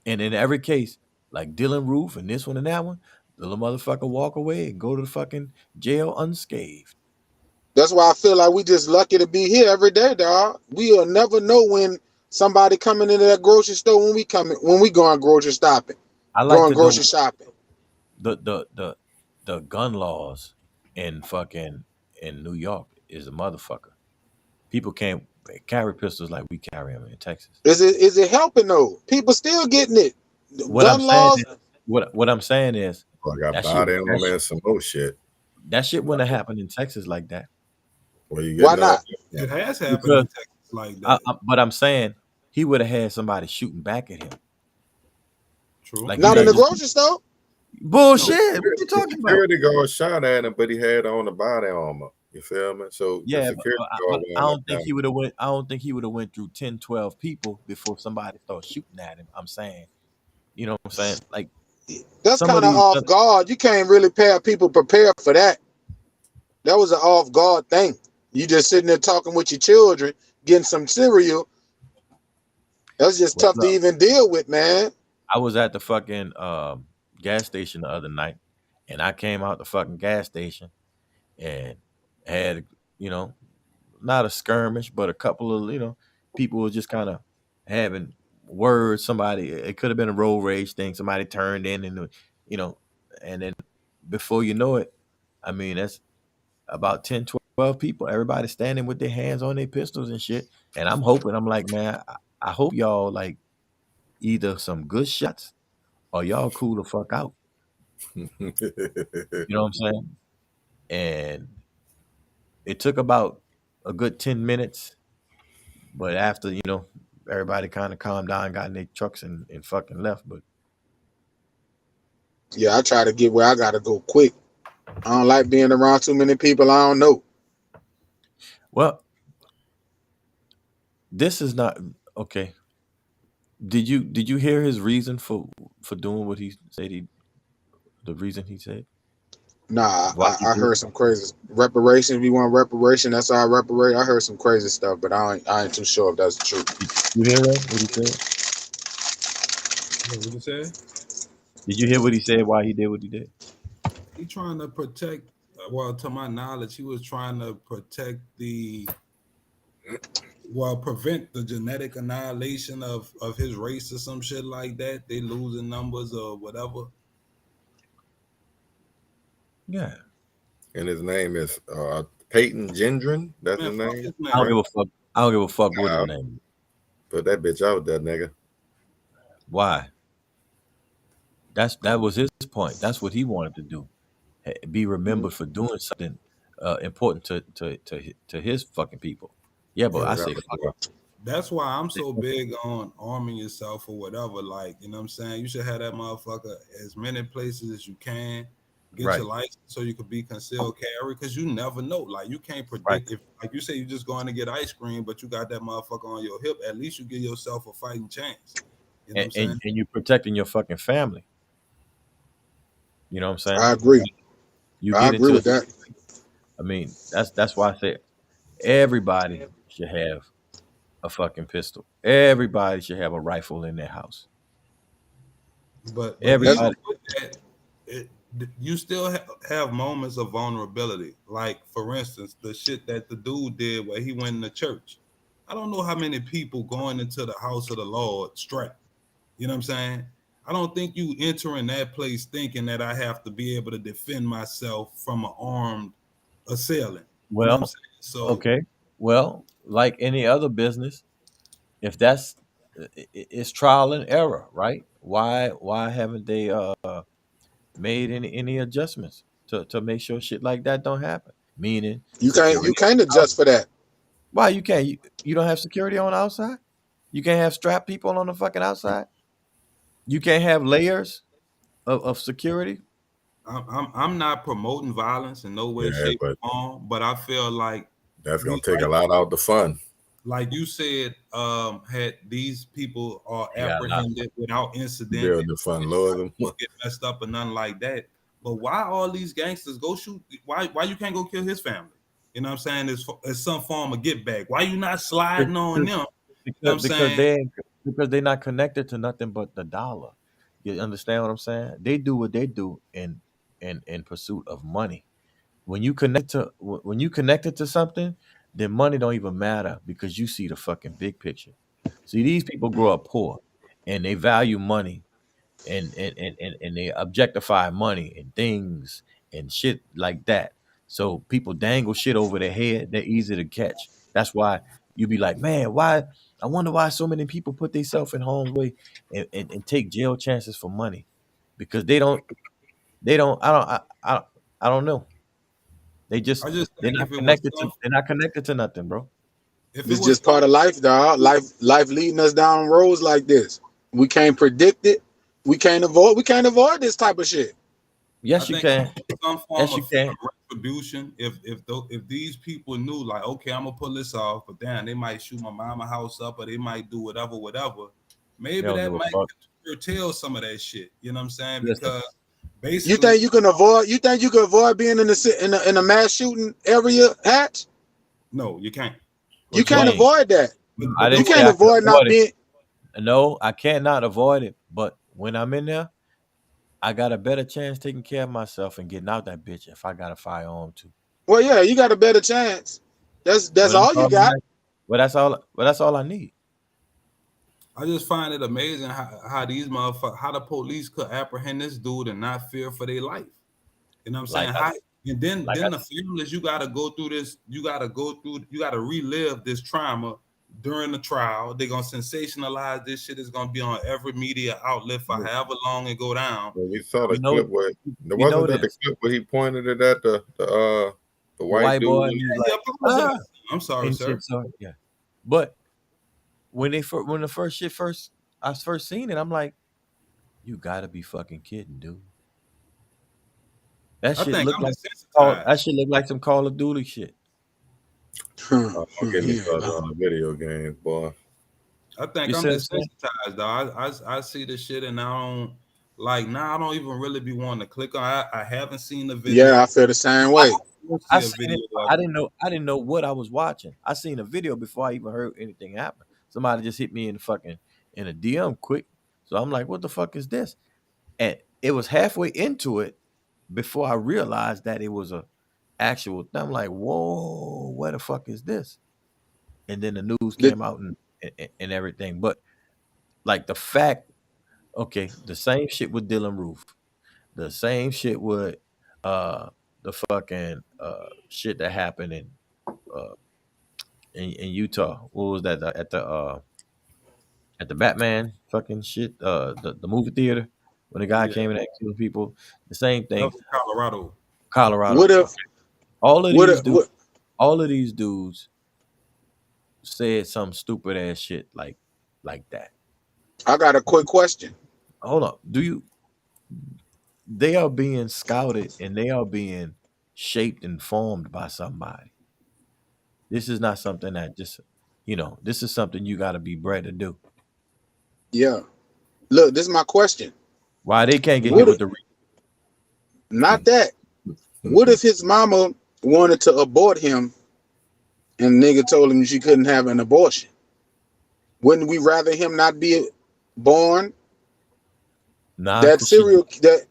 F: And in every case, like Dylan Roof and this one and that one, the little motherfucker walk away and go to the fucking jail unscathed.
E: That's why I feel like we just lucky to be here every day, dog. We'll never know when somebody coming into that grocery store when we going grocery shopping. Going grocery shopping.
F: The gun laws in New York is a motherfucker. People can't carry pistols like we carry them in Texas.
E: Is it helping though? People still getting it.
F: What I'm saying is,
A: I got body armor and some more shit.
F: That shit wouldn't have happened in Texas like that.
E: Why not?
C: It has happened in Texas like that.
F: But I'm saying he would have had somebody shooting back at him.
C: True.
E: Like not in the grocery store.
F: Bullshit. What you talking about?
A: Security guard shot at him, but he had on the body armor. You feel me? So
F: yeah, I don't think he would have went. I don't think he would have went through 10, 12 people before somebody started shooting at him. I'm saying, you know what I'm saying? Like
E: that's kind of off guard. You can't really have people prepare for that. That was an off guard thing. You just sitting there talking with your children, getting some cereal. That's just tough to even deal with, man.
F: I was at the fucking gas station the other night, and I came out the fucking gas station and had, not a skirmish, but a couple of, people were just kind of having words. It could have been a road rage thing. Somebody turned in and, and then before you know it, I mean, that's about 10, 12 people, everybody standing with their hands on their pistols and shit. And I'm like, man, I hope y'all like either some good shots or y'all cool the fuck out. You know what I'm saying? And it took about a good 10 minutes, but after, everybody kind of calmed down, got in their trucks and fucking left. But
E: yeah, I try to get where I gotta go quick. I don't like being around too many people I don't know.
F: Well, this is not okay. Did you hear his reason for doing what he said the reason he said?
E: Nah, I heard some crazy reparations. We want reparation. That's all reparate. I heard some crazy stuff, but I ain't too sure if that's true.
F: You hear that? What he said?
C: What he said?
F: Did you hear what he said? Why he did what he did?
C: He trying to protect. Well, to my knowledge, he was trying to protect prevent the genetic annihilation of his race or some shit like that. They losing numbers or whatever.
F: Yeah.
A: And his name is Peyton Gendron. That's his name.
F: I don't give a fuck. I don't give a fuck what his name is.
A: Put that bitch out there, nigga.
F: Why? That was his point. That's what he wanted to do. Be remembered for doing something important to his fucking people. Yeah, but I say fuck.
C: That's why I'm so big on arming yourself or whatever. Like, you know what I'm saying? You should have that motherfucker as many places as you can. Get your license so you could be concealed carry, because you never know. Like, you can't predict if, like you say, you're just going to get ice cream, but you got that motherfucker on your hip. At least you give yourself a fighting chance. You know what I'm saying?
F: And you're protecting your fucking family. You know what I'm saying?
E: I agree.
F: I
E: agree with that.
F: I mean, that's why I say everybody should have a fucking pistol. Everybody should have a rifle in their house.
C: But
F: Everybody.
C: even with that, you still have moments of vulnerability. Like, for instance, the shit that the dude did where he went in the church. I don't know how many people going into the house of the Lord strapped. You know what I'm saying? I don't think you entering that place thinking that I have to be able to defend myself from an armed assailant. You know what I'm
F: Well,
C: saying? So
F: okay. Well, like any other business, if that's it's trial and error, right? Why haven't they made any adjustments to make sure shit like that don't happen? Meaning
E: You
F: security.
E: can't adjust for that.
F: Why you can't? You don't have security on the outside? You can't have strapped people on the fucking outside? You can't have layers of security?
C: I'm not promoting violence in no way,
A: Yeah,
C: shape,
A: but
C: or form, but I feel like
A: that's
C: you
A: gonna take a lot out the fun.
C: like you said, had these people are
F: They got a lot.
C: apprehended without incident
A: Build
C: and
A: the fun, Lord.
C: get messed up or nothing like that. But why all these gangsters go shoot? Why you can't go kill his family? You know what I'm saying? It's some form of get back. Why you not sliding on them? You know what I'm
F: Because
C: saying?
F: they're not connected to nothing but the dollar. You understand what I'm saying? They do what they do in pursuit of money. When you connected to something, then money don't even matter because you see the fucking big picture. See, these people grow up poor and they value money and they objectify money and things and shit like that. So people dangle shit over their head. They're easy to catch. That's why you be like, man, why? I wonder why so many people put themselves in harm's way and take jail chances for money because they don't. I don't know. They just
C: I just
F: they're
C: think
F: not
C: if it was
F: connected to
C: some,
F: they're not connected to nothing, bro.
C: if it
E: It's
C: was
E: just part
C: some,
E: of life, dog. Life leading us down roads like this. We can't predict it. We can't avoid this type of shit.
C: I
F: Yes, you
C: think if
F: can.
C: it was some form
F: Yes, you
C: of
F: can.
C: retribution. If these people knew, like, okay, I'm gonna pull this off, but damn, they might shoot my mama house up, or they might do whatever.
F: They
C: Maybe
F: don't
C: that
F: give a
C: might
F: fuck.
C: curtail some of that shit. You know what I'm saying?
F: Listen,
C: Because
E: You
C: basically,
E: think you can avoid? You think you can avoid being in in a mass shooting area, Hatch?
C: no, you can't.
E: You
C: But
F: what you
C: you
E: can't
C: are,
F: mean?
E: avoid that.
F: I
C: but
E: You
F: didn't
C: do
F: say
E: can't
F: I can
E: avoid not
F: avoid it.
E: being.
F: No, I cannot avoid it. But when I'm in there, I got a better chance taking care of myself and getting out that bitch if I got a firearm too.
E: Well, yeah, you got a better chance. That's
F: Well, that's
E: all you
F: all
E: got.
F: that's all I need.
C: I just find it amazing how these motherfuckers, how the police could apprehend this dude and not fear for their life. You know what I'm saying?
F: Like I
C: How and
F: like
C: then
F: I
C: the families, you gotta go through this, you gotta relive this trauma during the trial. They're gonna sensationalize this shit. Is gonna be on every media outlet for however long it go down.
A: Well, we saw
F: we
A: the
F: know
A: clip where there
F: we know
A: wasn't that the
F: this.
A: clip where he pointed it at the
F: The
A: white
F: white
A: dude.
F: boy, he was
C: He
F: like,
C: apologized. I'm sorry,
F: and
C: sir.
F: shit. So yeah, but when the first shit I first seen it, I'm like, you gotta be fucking kidding, dude. That
C: I
F: shit
C: think
F: looked
C: I'm
F: like
C: desensitized.
F: some Call of Duty shit.
A: Don't get me
E: Yeah,
A: started on the video games, boy.
C: I think
F: You
C: I'm
F: see what I'm saying?
C: desensitized, though. I see the shit and I don't like now. I don't even really be wanting to click on. I haven't seen the video.
E: yeah, I feel the same
F: I,
E: way.
C: We'll
F: I
C: see a
F: seen it.
C: video of it.
F: I didn't know what I was watching. I seen a video before I even heard anything happen. Somebody just hit me in a DM quick. So I'm like, what the fuck is this? And it was halfway into it before I realized that it was a actual. I'm like, whoa, what the fuck is this? And then the news
E: The,
F: came out and everything. But like the fact, okay, the same shit with Dylan Roof, the same shit with the fucking shit that happened uh in Utah. What was that at the Batman fucking shit? The movie theater when the guy
C: Yeah,
F: came in and killed people. The same
C: that
F: thing.
C: was in Colorado.
F: Colorado.
E: what if?
F: All of
E: What
F: these
E: if?
F: dudes,
E: What?
F: all of these dudes said some stupid ass shit like that.
E: I got a quick question.
F: Hold up. They are being scouted and they are being shaped and formed by somebody. This is not something that just this is something you gotta be bred to do.
E: Yeah, look, this is my question.
F: Why they can't get hit
E: What?
F: with
E: If,
F: the
E: not that. What if his mama wanted to abort him, and nigga told him she couldn't have an abortion? Wouldn't we rather him not be born
F: Nah,
E: That
F: because she
E: serial that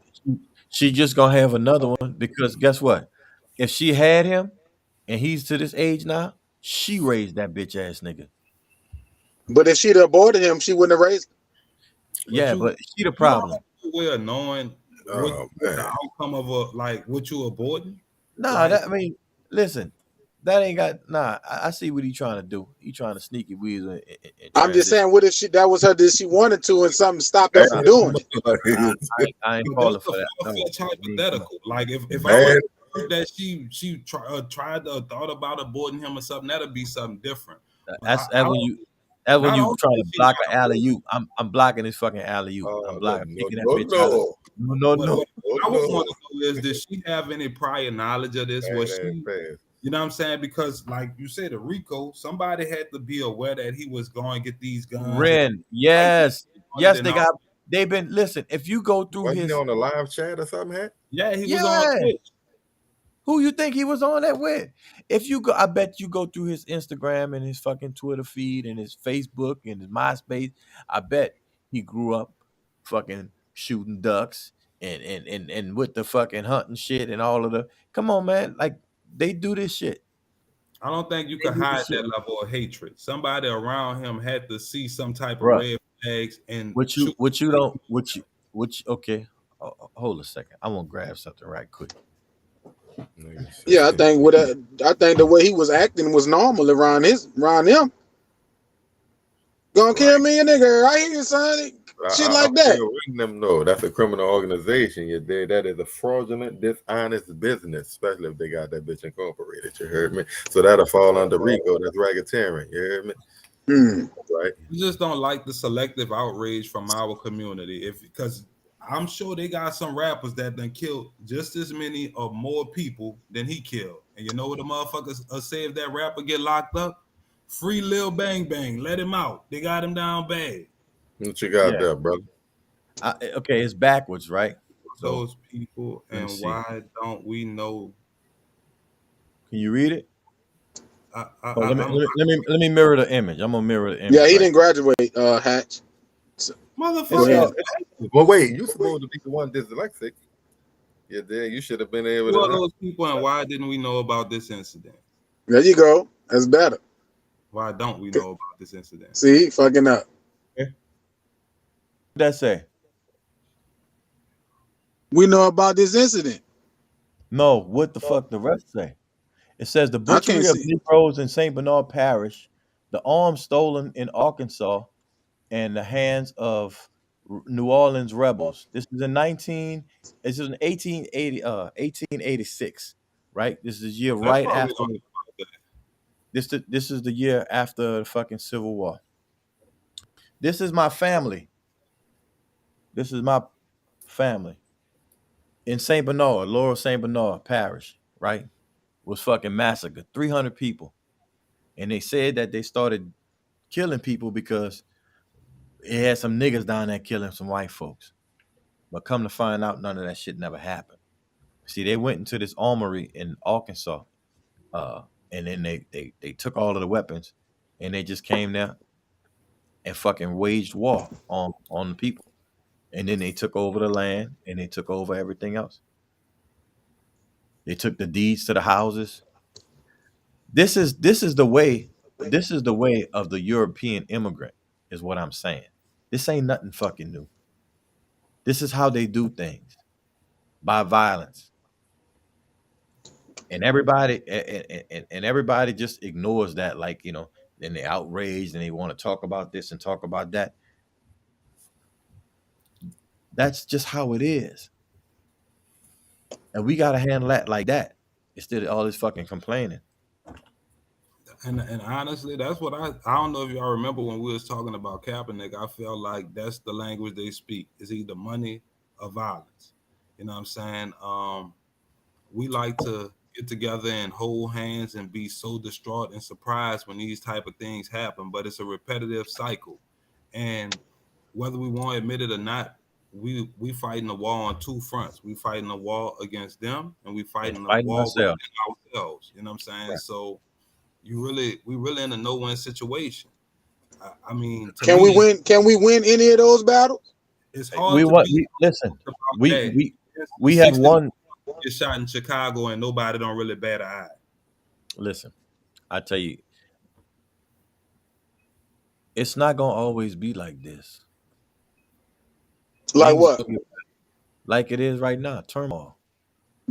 F: she just gonna have another one because guess what? If she had him and he's to this age now, she raised that bitch ass nigga.
E: but if she'd aborted him, she wouldn't have raised him.
C: But
F: Yeah, but she the
C: you don't
F: problem.
C: have no way of knowing
A: Oh
C: what the
A: man.
C: outcome of what you aborting.
F: Nah,
C: Like,
F: that I mean, listen, that ain't got nah. I see what he trying to do. He trying to sneaky weasel and
E: I'm just
F: transition.
E: saying, what if that was her that she wanted to and something stopped her from
F: Nah,
E: doing it?
F: I ain't
C: but
F: falling
C: that's
F: for that.
C: a
F: No,
C: far-fetched
F: he ain't coming.
C: hypothetical. Like if I
A: Man,
C: would heard that she tried to thought about aborting him or something, that'd be something different. But
F: That's when you. That's when
C: not
F: you
C: only
F: trying
C: did
F: to
C: she
F: block
C: not
F: an alley oop. I'm blocking this fucking alley oop. I'm
A: no,
F: blocking,
A: no,
F: kicking that
A: no,
F: bitch out of.
A: no,
F: No,
C: what,
F: no.
C: what I would
A: no.
C: want to know is, did she have any prior knowledge of this? Was
A: Man,
C: she,
A: fast.
C: you know what I'm saying? Because like you said, Rico, somebody had to be aware that he was going to get these guns.
F: Ren, yes, they got. They've been listen. If you go through
A: Wasn't he
F: his,
A: on the live chat or something? Hat?
C: Yeah, he was on
F: yeah,
C: Twitch.
F: who you think he was on that with? If you go, I bet you go through his Instagram and his fucking Twitter feed and his Facebook and his MySpace. I bet he grew up fucking shooting ducks and with the fucking hunting shit and all of the. Come on, man, like they do this shit.
C: I don't think you
F: They
C: could
F: do
C: hide
F: this shit,
C: that level of hatred. Somebody around him had to see some type of
F: bro.
C: red flags and
F: What you
C: shoot.
F: what you don't what you okay? Hold a second. I'm gonna grab something right quick.
E: Yeah, I think I think the way he was acting was normal around him. Gonna kill me, a nigga. I hear you, son. Shit like
A: I'm
E: that.
A: still reading them. No, that's a criminal organization. You did that is a fraudulent, dishonest business, especially if they got that bitch incorporated. You heard me? So that'll fall under Rico. That's racketeering. You heard me? Right.
C: We just don't like the selective outrage from our community. Because I'm sure they got some rappers that done killed just as many or more people than he killed. And you know what the motherfuckers say if that rapper get locked up? Free Lil Bang Bang, let him out. They got him down bad.
A: What you got
F: Yeah.
A: there, brother?
F: Okay, it's backwards, right? So
C: Those people,
F: let me
C: and
F: see.
C: why don't we know?
F: Can you read it? Let
C: I'm
F: me mirror the image. I'm gonna mirror the image.
E: Yeah, he
F: right?
E: didn't graduate, Hatch.
C: motherfucker.
A: Well, wait, you supposed to be the one dyslexic. Yeah, there you should have been able
C: Who are
A: to.
C: those people, and why didn't we know about this incident?
E: There you go. That's better.
C: Why don't we know about this incident?
E: See, fucking up.
F: What that say?
E: We know about this incident.
F: No, what the fuck the rest say? It says the
E: I can't
F: butchery of
E: see.
F: Negroes in St. Bernard Parish, the arms stolen in Arkansas, and the hands of New Orleans rebels. This is in 1886, right? This is the year
C: That's
F: right
C: probably
F: after this is the year after the fucking Civil War. This is my family. This is my family. In St. Bernard, Lower St. Bernard Parish, right? Was fucking massacred. 300 people. And they said that they started killing people because it had some niggas down there killing some white folks. But come to find out, none of that shit never happened. See, they went into this armory in Arkansas, and then they took all of the weapons, and they just came there and fucking waged war on the people. And then they took over the land, and they took over everything else. They took the deeds to the houses. This is the way. This is the way of the European immigrant, is what I'm saying. This ain't nothing fucking new. This is how they do things, by violence. And everybody and everybody just ignores that, like, then they outraged and they want to talk about this and talk about that. That's just how it is. And we gotta handle that like that instead of all this fucking complaining.
C: And honestly, that's what I don't know if y'all remember when we was talking about Kaepernick. I felt like that's the language they speak. It's either money or violence. You know what I'm saying? We like to get together and hold hands and be so distraught and surprised when these type of things happen, but it's a repetitive cycle. And whether we want to admit it or not, we fighting a war on two fronts. We fighting a war against them, and we fighting a war
F: Ourselves.
C: within ourselves. You know what I'm saying? Right. So we really in a no-win situation. I mean,
E: can we win any of those battles?
C: It's hard
F: We
C: to
F: want.
C: be
F: Listen.
C: about
F: We
C: that.
F: we
C: It's
F: we have
C: 60
F: one.
C: get shot in Chicago and nobody don't really bat an eye.
F: Listen, I tell you, it's not gonna always be like this.
E: Like
F: Things
E: what?
F: like it is right now. Turmoil.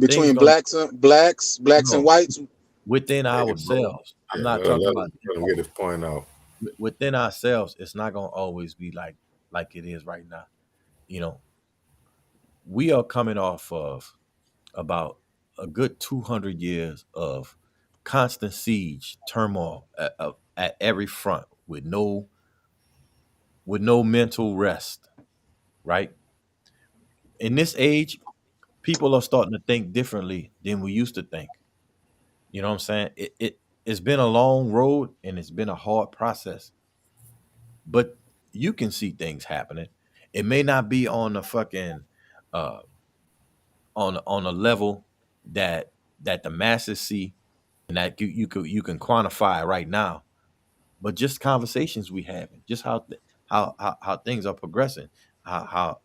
F: Things
E: Between
F: gonna
E: blacks and
F: no
E: whites.
F: within
A: Hey, bro.
F: ourselves. I'm
A: Yeah,
F: not talking about
A: let him get his point out.
F: within ourselves. It's not gonna always be like it is right now. You know, we are coming off of about a good 200 years of constant siege, turmoil at every front with no mental rest. Right in this age, people are starting to think differently than we used to think. You know what I'm saying? It's been a long road and it's been a hard process, but you can see things happening. It may not be on the fucking uh on a level that the masses see and that you can quantify right now, but just conversations we having, just how things are progressing, how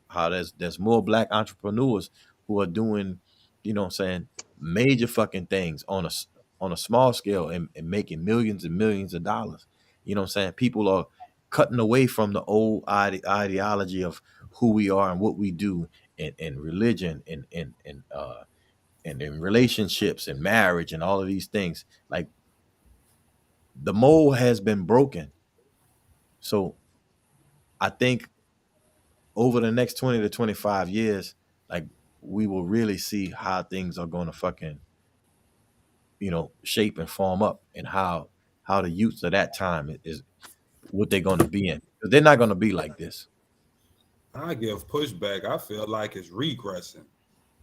F: there's more black entrepreneurs who are doing, you know what I'm saying, major fucking things on a small scale and making millions and millions of dollars. You know what I'm saying? People are cutting away from the old ideology of who we are and what we do and religion and in relationships and marriage and all of these things. Like the mold has been broken. So I think over the next 20 to 25 years, like we will really see how things are going to fucking, shape and form up and how the youths of that time is what they're going to be in. 'Cause they're not going to be like this.
C: I give pushback. I feel like it's regressing.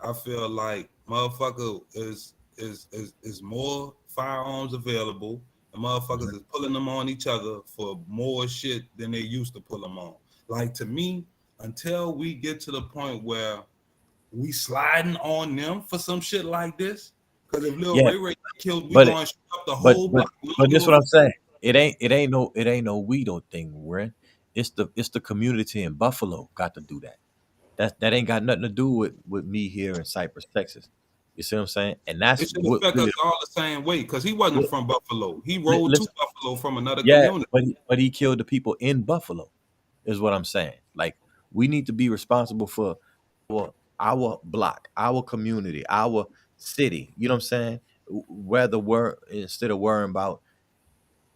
C: I feel like motherfucker is more firearms available, and motherfuckers is pulling them on each other for more shit than they used to pull them on. Like to me, until we get to the point where we sliding on them for some shit like this, because if Lil
F: Yeah,
C: Ray killed, we
F: but
C: going to shoot up the
F: but
C: whole
F: but
C: block. We
F: but
C: don't
F: this
C: give
F: is
C: a
F: what I'm
C: fuck.
F: saying. It ain't no weed thing we're in. It's the community in Buffalo got to do that. That ain't got nothing to do with me here in Cypress, Texas. You see what I'm saying? And that's
C: It should
F: what
C: affect us
F: really
C: all the same way, because he wasn't
F: what,
C: from Buffalo. He rode to
F: listen.
C: Buffalo from another
F: Yeah,
C: community.
F: but he killed the people in Buffalo, is what I'm saying. Like we need to be responsible for our block, our community, our city. You know what I'm saying? Whether we're instead of worrying about,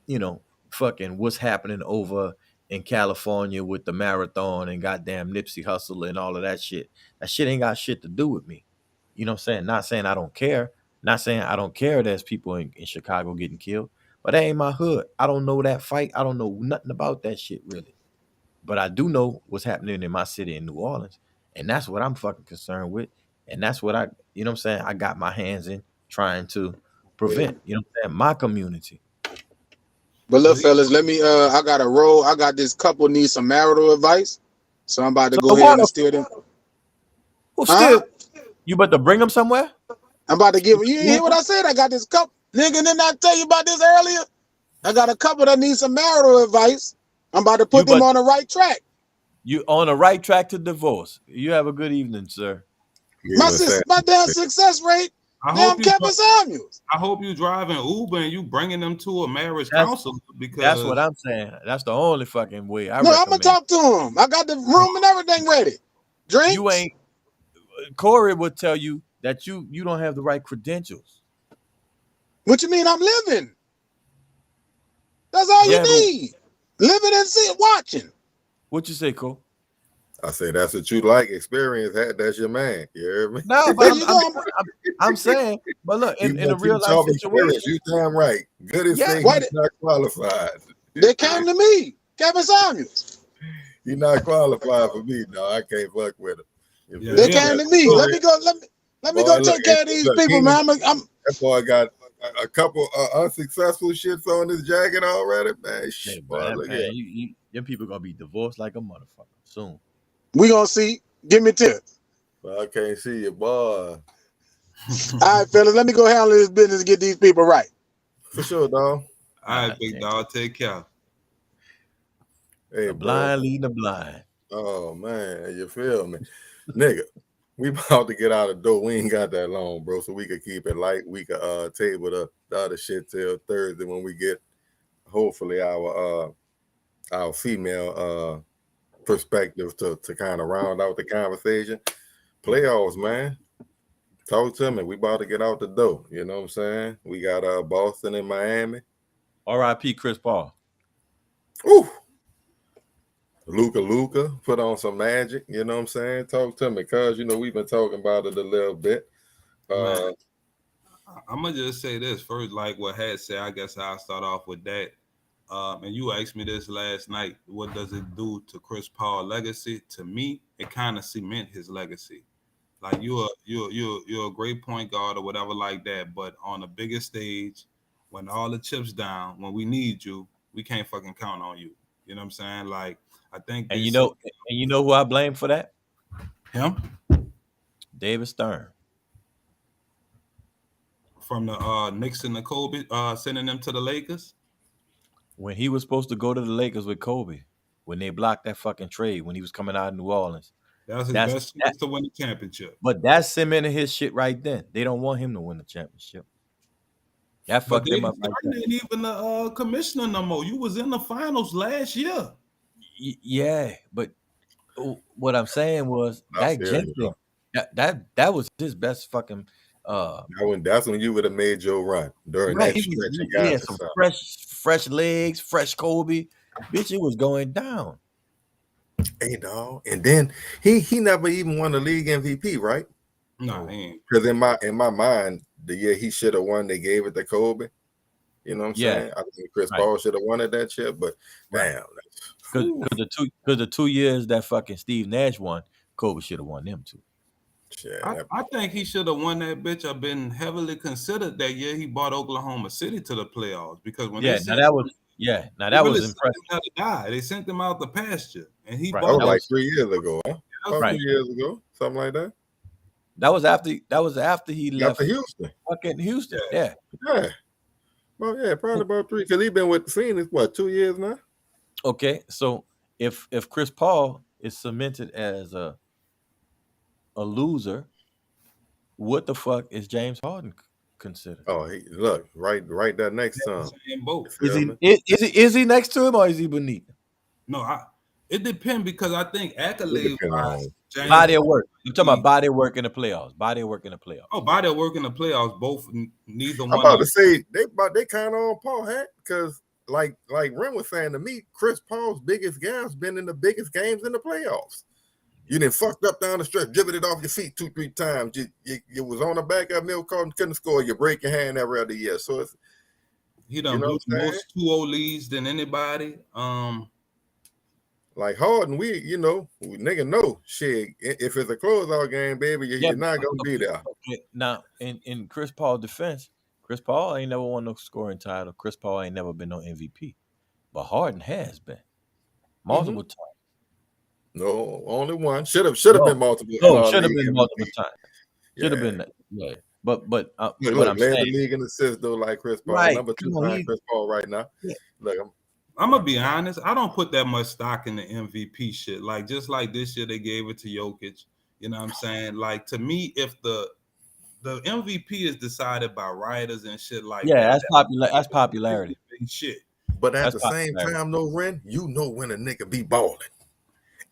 F: you know, fucking what's happening over in California with the marathon and goddamn Nipsey Hussle and all of that shit. That shit ain't got shit to do with me. You know what I'm saying? Not saying I don't care. Not saying I don't care there's people in Chicago getting killed, but that ain't my hood. I don't know that fight. I don't know nothing about that shit really. But I do know what's happening in my city in New Orleans. And that's what I'm fucking concerned with. And that's what you know what I'm saying, I got my hands in trying to prevent, you know what I'm saying, my community.
E: But look,
C: But he,
E: fellas, let me. I got a roll. I got this couple needs some marital advice, so I'm about to
F: So
E: go ahead
F: what
E: and steal them.
F: who
E: Huh?
F: still you about to bring them somewhere?
E: I'm about to give. You hear what I said? I got this couple. Nigga, didn't I tell you about this earlier? I got a couple that need some marital advice. I'm about to
F: You
E: put them
F: but
E: on the right track.
F: you on the right track to divorce. You have a good evening, sir.
A: Yeah, what's that?
E: My damn success rate.
C: I
E: Damn
C: hope you.
E: Kevin Samuels.
C: I hope you driving Uber and you bringing them to a marriage
F: That's
C: counselor,
F: that's what
C: because
F: I'm saying. That's the only fucking way I
E: No, I'm gonna
F: recommend.
E: talk to him. I got the room and everything ready.
F: You
E: Drinks.
F: ain't Corey would tell you that you don't have the right credentials.
E: What you mean? I'm living. That's all you
F: Yeah, but
E: need. Living and watching.
F: what you say, Cole?
A: I say that's what you like. Experience that. That's your man. You hear me?
F: No, but
E: There you go.
F: I'm saying, but look,
A: You
F: in a
A: want you
F: real life
A: talking
F: situation,
A: experience. You damn right. Good as
F: yeah,
A: thing.
E: Why
A: He's not qualified.
E: they came to me, Kevin Samuels.
A: He's not qualified for me. No, I can't fuck with him. You
C: Yeah,
A: feel
E: They
C: yeah.
E: came
A: me?
E: to me. Let me go. Let me
A: Boy,
E: go
A: look,
E: take care of these
A: look,
E: people, man. I'm
A: that boy got a couple unsuccessful shits on his jacket already, man.
F: yeah,
A: Boy,
F: man,
A: look
F: man,
A: at
F: them people gonna be divorced like a motherfucker soon.
E: we gonna see. Give me 10.
A: well, I can't see you, boy.
E: All right, fellas. Let me go handle this business and get these people right.
A: For sure, dog.
C: All right,
F: God
C: big
F: damn.
C: dog, take care.
A: Hey,
F: The
A: bro.
F: blind leading the blind.
A: Oh man, you feel me, nigga? We about to get out of the door. We ain't got that long, bro. So we could keep it light. We could table the other shit till Thursday when we get hopefully our female perspective to kind of round out the conversation. Playoffs, man. Talk to me. We about to get out the door. You know what I'm saying? We got Boston and Miami.
F: R.I.P. Chris Paul.
A: Ooh. Luca put on some magic. You know what I'm saying? Talk to me, cuz we've been talking about it a little bit.
C: Man, I'm gonna just say this first, like what Had said. I guess I'll start off with that. And you asked me this last night. What does it do to Chris Paul's legacy? To me, it kind of cement his legacy. Like you're a great point guard or whatever like that, but on the biggest stage, when all the chips down, when we need you, we can't fucking count on you. You know what I'm saying? Like I think,
F: and you know who I blame for that?
C: him
F: David Stern.
C: from the Knicks and the Kobe, sending them to the Lakers.
F: When he was supposed to go to the Lakers with Kobe, when they blocked that fucking trade, when he was coming out of New Orleans.
C: That was his best chance to win the championship.
F: But that's cemented his shit right then. They don't want him to win the championship. That fucked him up right there.
C: Ain't even the commissioner no more. You was in the finals last year.
F: Yeah, but what I'm saying was that Gentry, that was his best fucking.
A: That's when you would have made your run during that stretch.
F: He had some fresh legs, fresh Kobe. Bitch, it was going down.
A: Hey, dog. And then he never even won the league MVP, right?
C: No, he ain't.
A: Because in my mind, the year he should have won, they gave it to Kobe. You know what I'm saying? I think Chris Paul should have won it that year, but damn.
F: Because the 2 years that fucking Steve Nash won, Kobe should have won them too.
C: I think he should have won that bitch. I've been heavily considered that year he brought Oklahoma City to the playoffs because when that was impressive. They sent him out the pasture, and he bought
A: like 3 years ago, huh? About 2 years ago, something like that.
F: That was after he left
A: Houston.
F: Fucking Houston, yeah.
A: Well, yeah, probably about 3 because he's been with Phoenix 2 years now.
F: Okay, so if Chris Paul is cemented as a loser, what the fuck is James Harden considered?
A: Oh, look right there next to him.
F: Is he next to him or is he beneath?
C: No, it depends because I think accolades
F: body of work. You're talking about body of work in the playoffs. Body of work in the playoffs.
C: Oh, body of work in the playoffs. Both neither one.
A: I'm about to say they kind of on Paul hat because like Ren was saying to me, Chris Paul's biggest gap's been in the biggest games in the playoffs. You done fucked up down the stretch, dribbled it off your feet 2-3 times. You was on the back of Mill Carton, couldn't score. You break your hand every other year. So it's
C: he done blew most 2-0 leads than anybody.
A: Like Harden, nigga know shit. If it's a closeout game, baby, you're not gonna be there.
F: Okay. Now, in Chris Paul's defense, Chris Paul ain't never won no scoring title. Chris Paul ain't never been no MVP, but Harden has been multiple times.
A: No, only one. Should have been multiple.
F: No, should have been multiple times. Should have been that. Yeah. But what I'm saying,
A: the league in assists though, like Chris Paul,
F: right.
A: Number 2 behind Chris Paul right now. Yeah. Look,
C: I'm gonna be honest. I don't put that much stock in the MVP shit. Like just like this year, they gave it to Jokic. You know what I'm saying? Like to me, if the MVP is decided by writers and shit like that.
F: That's popularity.
C: Shit.
A: But at the same time, though, Ren, when a nigga be balling.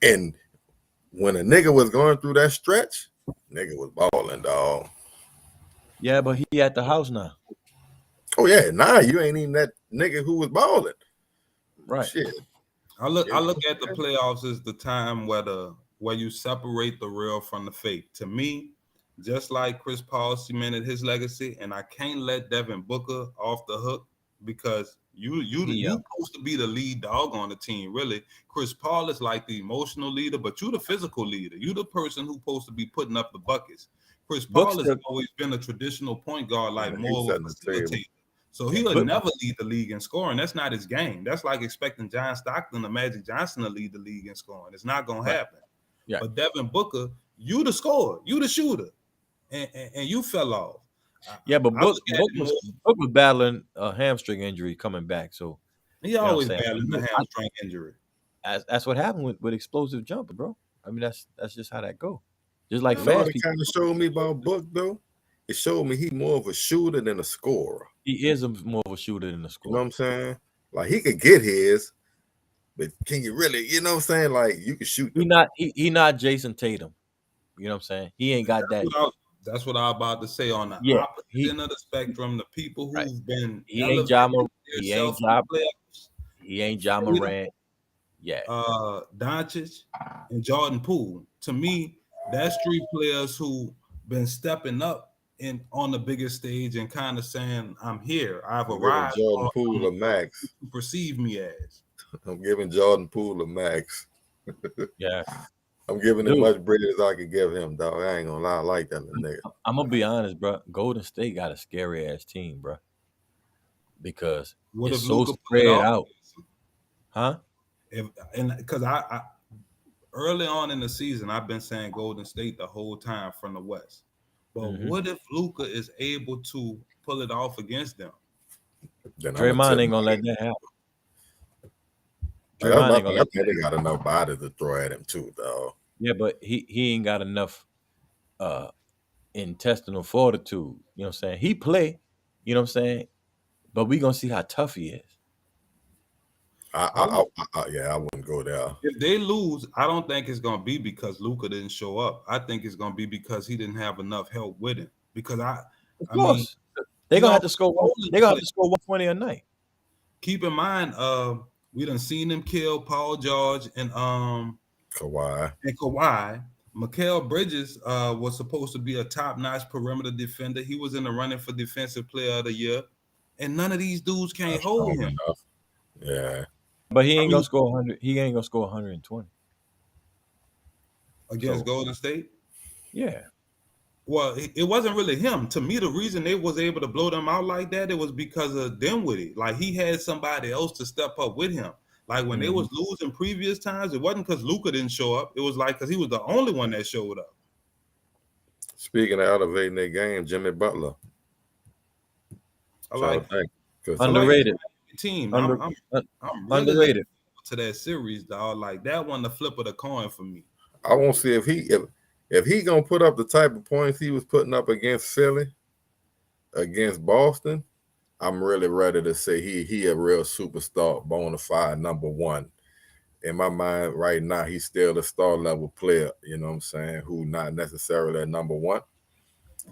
A: And when a nigga was going through that stretch, nigga was balling, dog.
F: Yeah, but he at the house now.
A: Oh yeah, you ain't even that nigga who was balling.
F: Right.
A: Shit.
C: I look at the playoffs as the time where you separate the real from the fake. To me, just like Chris Paul cemented his legacy, and I can't let Devin Booker off the hook because you supposed to be the lead dog on the team, really. Chris Paul is like the emotional leader, but you the physical leader. You the person who's supposed to be putting up the buckets. Chris Paul has always been a traditional point guard, like more of a facilitator. So he'll never lead the league in scoring. That's not his game. That's like expecting John Stockton or Magic Johnson to lead the league in scoring. It's not gonna happen. Yeah. But Devin Booker, you the scorer, you the shooter, and you fell off.
F: Yeah, but Book was battling a hamstring injury coming back, so
C: he always battling the hamstring injury.
F: that's what happened with explosive jumper, bro. I mean, that's just how that go. Just like
A: You know what
F: fast
A: it
F: people.
A: kind of showed me about Book though? It showed me he more of a shooter than a scorer.
F: He is more of a shooter than a
A: You know
F: scorer.
A: what I'm saying? Like he could get his, but can you really? You know what I'm saying? Like you can shoot.
F: He not Jason Tatum. You know what I'm saying? He ain't got that.
C: That's what I was about to say. On the
F: Yeah,
C: opposite end of the spectrum, the people
F: right.
C: who've been
F: He ain't Ja
C: he ain't
F: Ja Morant. Yeah.
C: Doncic and Jordan Poole. To me, that's three players who been stepping up on the biggest stage and kind of saying, "I'm here. I've arrived."
A: Jordan Poole a max.
C: You perceive me as.
A: I'm giving Jordan Poole a max.
F: Yeah.
A: I'm giving him much bread as I could give him, dog. I ain't gonna lie, I like that little nigga.
F: I'm gonna be honest, bro. Golden State got a scary ass team, bro. Because it's so spread out, huh?
C: Because I early on in the season, I've been saying Golden State the whole time from the West. But what if Luka is able to pull it off against them?
F: Draymond ain't gonna let that happen.
A: I think they got enough body to throw at him too, dog.
F: Yeah, but he ain't got enough intestinal fortitude. You know what I'm saying? He play, you know what I'm saying? But we gonna see how tough he is.
A: I wouldn't go there.
C: If they lose, I don't think it's gonna be because Luka didn't show up. I think it's gonna be because he didn't have enough help with him. Because I mean,
F: they're gonna have to score. They're gonna have to score 120 a night.
C: Keep in mind, we done seen them kill Paul George and
A: Kawhi.
C: Mikal Bridges was supposed to be a top-notch perimeter defender. He was in the running for Defensive Player of the Year, and none of these dudes can't hold him.
A: Enough. Yeah,
F: but he ain't gonna score 100. He ain't gonna score 120
C: against Golden State.
F: Yeah.
C: Well, it wasn't really him. To me, the reason they was able to blow them out like that, it was because of Dinwiddie. Like he had somebody else to step up with him. Like when they was losing previous times, it wasn't because Luka didn't show up. It was like because he was the only one that showed up.
A: Speaking of elevating their game, Jimmy Butler.
C: I like
F: underrated
C: team.
F: I'm
C: really
F: underrated
C: to that series, dog. Like that one, the flip of the coin for me.
A: I won't see if he gonna put up the type of points he was putting up against Philly, against Boston. I'm really ready to say he a real superstar, bona fide number one. In my mind right now, he's still a star level player, you know what I'm saying, who not necessarily a number one.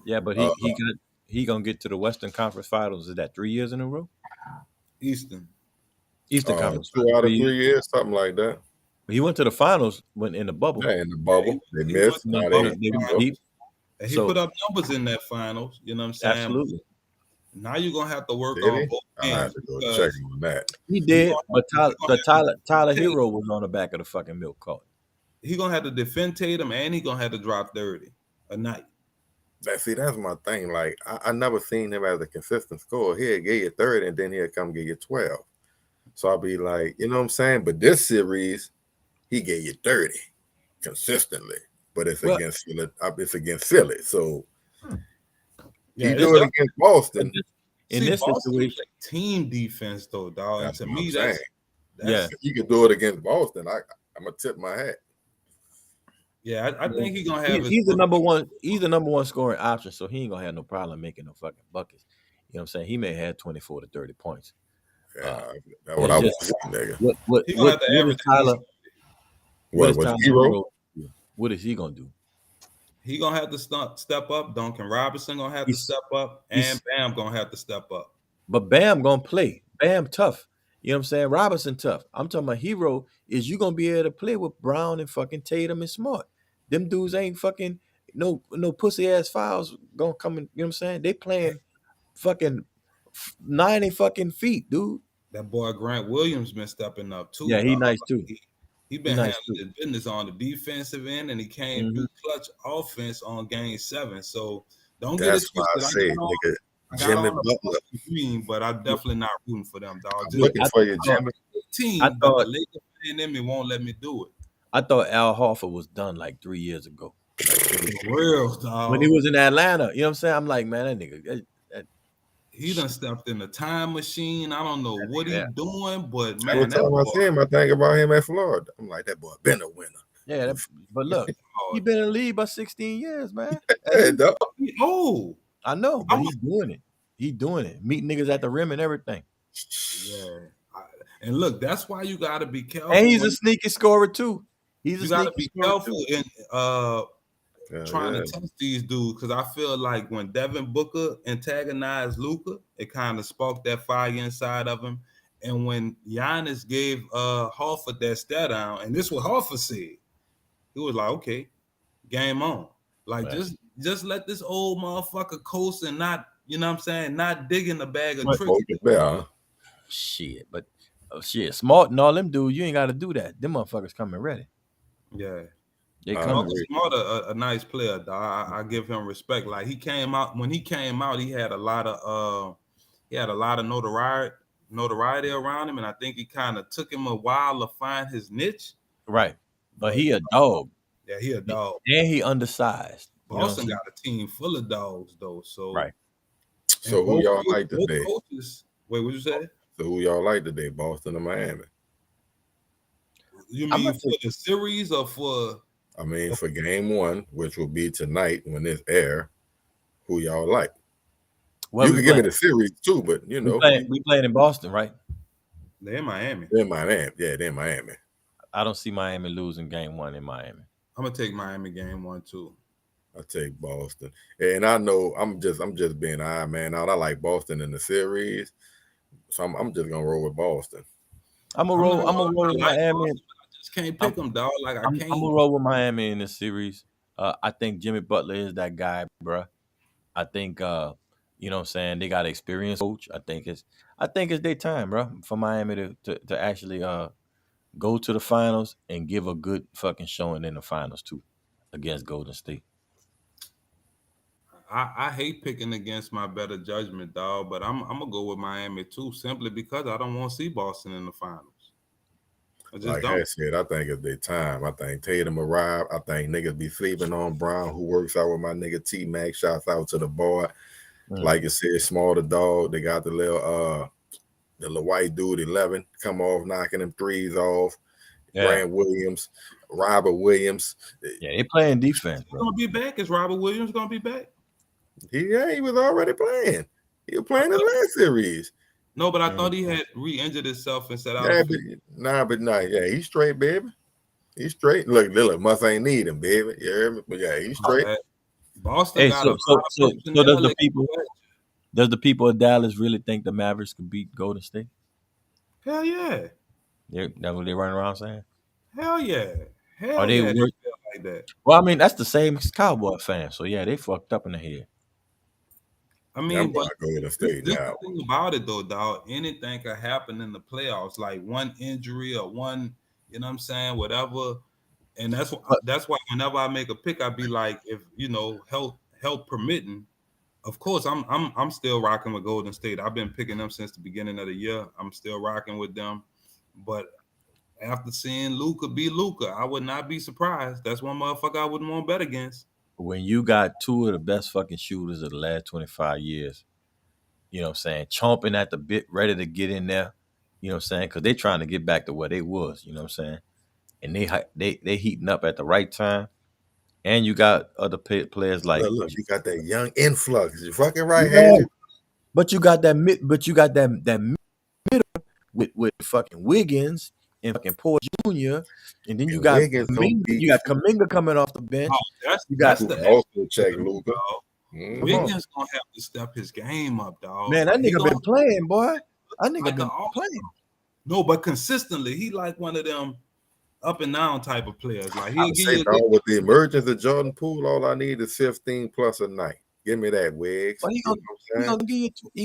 F: Yeah, but he gonna get to the Western Conference Finals. Is that 3 years in a row?
C: Eastern
F: Conference.
A: 2 out of 3 years, something like that.
F: He went to the finals when in the bubble.
A: Yeah, in the bubble. They missed.
C: He put up numbers in that finals, you know what I'm saying?
F: Absolutely.
C: Now you're gonna have to work on both ends.
A: I have to go check on that.
F: He did, but Tyler Hero was on the back of the fucking milk carton.
C: He's gonna have to defend Tatum and he's gonna have to drop 30 a night.
A: That's my thing. Like I never seen him as a consistent scorer. He'll get you 30 and then he'll come get you 12. So I'll be like, you know what I'm saying? But this series, he gave you 30 consistently. But it's against Philly. It's against Philly. So he do it against Boston.
F: In this situation,
C: team defense though, dog. And to me, that's
A: you can do it against Boston. I'm gonna tip my hat.
C: Yeah, I think he's gonna have.
F: He's the number one. He's the number one scoring option, so he ain't gonna have no problem making no fucking buckets. You know what I'm saying? He may have 24 to 30 points.
A: Yeah, that's what I want to see, nigga.
F: What is Tyler?
A: Hero?
F: What is he gonna do?
C: He gonna have to step up. Duncan Robinson gonna have to step up, and Bam gonna have to step up.
F: But Bam gonna play. Bam tough. You know what I'm saying? Robinson tough. I'm talking about Hero is you gonna be able to play with Brown and fucking Tatum and Smart. Them dudes ain't fucking no pussy ass fouls gonna come in. You know what I'm saying? They playing fucking 90 fucking feet, dude.
C: That boy Grant Williams been stepping up too.
F: Yeah, he nice too.
C: He been handling business on the defensive end, and he came through clutch offense on Game 7. So don't get it twisted.
A: That's why I say, nigga, Jimmy Butler.
C: But I'm definitely not rooting for them, dog.
A: I'm looking for you, Jimmy.
C: But the Lakers fan in me won't let me do it.
F: I thought Al Horford was done like 3 years ago.
C: Real, dog.
F: When he was in Atlanta, you know what I'm saying? I'm like, man, that nigga.
C: he done stepped in the time machine. I don't know what he doing, but man,
A: every time I see him, I think about him at Florida. I'm like, that boy been a winner.
F: Yeah, but look, he been in the league about 16 years, man.
C: Oh,
F: I know, but he's doing it. He's doing it. Meeting niggas at the rim and everything.
C: Yeah, and look, that's why you got to be careful.
F: And he's a sneaky scorer too.
C: You got to be careful in trying to test these dudes, because I feel like when Devin Booker antagonized Luka, it kind of sparked that fire inside of him. And when Giannis gave Horford that stare down, and this is what Horford said, he was like, okay, game on. Like, just let this old motherfucker coast and not, you know what I'm saying, not digging the bag of tricks.
F: Shit, but Smart and all them dudes, you ain't got to do that. Them motherfuckers coming ready.
C: Yeah.
F: They coming
C: ready. Smart, a nice player, dog. I give him respect. Like, he came out, when he came out, he had a lot of notoriety around him, and I think he kind of took him a while to find his niche.
F: Right. But he a dog.
C: Yeah, he a dog.
F: And he undersized.
C: Boston got a team full of dogs, though. So
F: right.
A: So who y'all like today?
C: Wait, what you say?
A: So who y'all like today, Boston or Miami?
C: You mean for the series or for?
A: I mean, for game one, which will be tonight when this air, who y'all like? Well, you can give me the series too, but you know.
F: We playing in Boston, right?
C: They're in Miami.
A: They're in Miami. Yeah, they're in Miami.
F: I don't see Miami losing game one in Miami.
C: I'm gonna take Miami game one too.
A: I take Boston, and I know I'm just being Iron Man out. I like Boston in the series, so I'm just gonna roll with Boston.
F: I'm gonna roll with Miami.
C: I just can't pick them, dog. Like I can't.
F: I'm gonna roll with Miami in this series. I think Jimmy Butler is that guy, bro. I think you know what I'm saying, they got an experienced coach. I think it's their time, bro, for Miami to actually go to the finals and give a good fucking showing in the finals too against Golden State.
C: I hate picking against my better judgment, dog, but I'm gonna go with Miami too, simply because I don't want to see Boston in the finals.
A: Like I said, I think it's their time. I think Tatum arrived. I think niggas be sleeping on Brown, who works out with my nigga T-Mac. Shouts out to the boy. Like you said, Small the dog. They got the little white dude, 11, come off, knocking them threes off. Yeah. Grant Williams, Robert Williams.
F: Yeah, they playing defense.
C: He's gonna be back. Is Robert Williams gonna be back?
A: He was already playing. He was playing the last series.
C: No, but I thought he had re-injured himself and said,
A: yeah, he's straight, baby. He's straight. Look, must ain't need him, baby. You hear me? But yeah, he's straight.
C: Boston got
F: so does the people of Dallas really think the Mavericks could beat Golden State?
C: Hell yeah.
F: That's what they running around saying?
C: Hell yeah.
F: Are they
C: like that?
F: Well, I mean, that's the same as Cowboy fans. So yeah, they fucked up in the head.
C: I mean, but this the thing about it though, dog. Anything could happen in the playoffs, like one injury or one, you know what I'm saying, whatever. And that's why whenever I make a pick, I be like, if you know, health permitting, of course, I'm still rocking with Golden State. I've been picking them since the beginning of the year. I'm still rocking with them, but after seeing Luka be Luka, I would not be surprised. That's one motherfucker I wouldn't want to bet against.
F: When you got two of the best fucking shooters of the last 25 years, you know what I'm saying, chomping at the bit, ready to get in there, you know what I'm saying, because they trying to get back to where they was, you know what I'm saying, and they heating up at the right time, and you got other players like
A: look, you got that young influx. You fucking right, Hayden.
F: But you got that middle with fucking Wiggins and fucking Porter Jr. And then you got Kuminga coming off the bench.
C: Oh, that's the also check Luka. Wiggins gonna have to step his game up, dog.
F: Man, that nigga been playing, boy. That nigga been playing.
C: No, but consistently, he like one of them up and down type of players. Like he'll give you
A: with the emergence of Jordan Poole, all I need is 15 plus a night. Give me that, Wiggs.
F: Well, he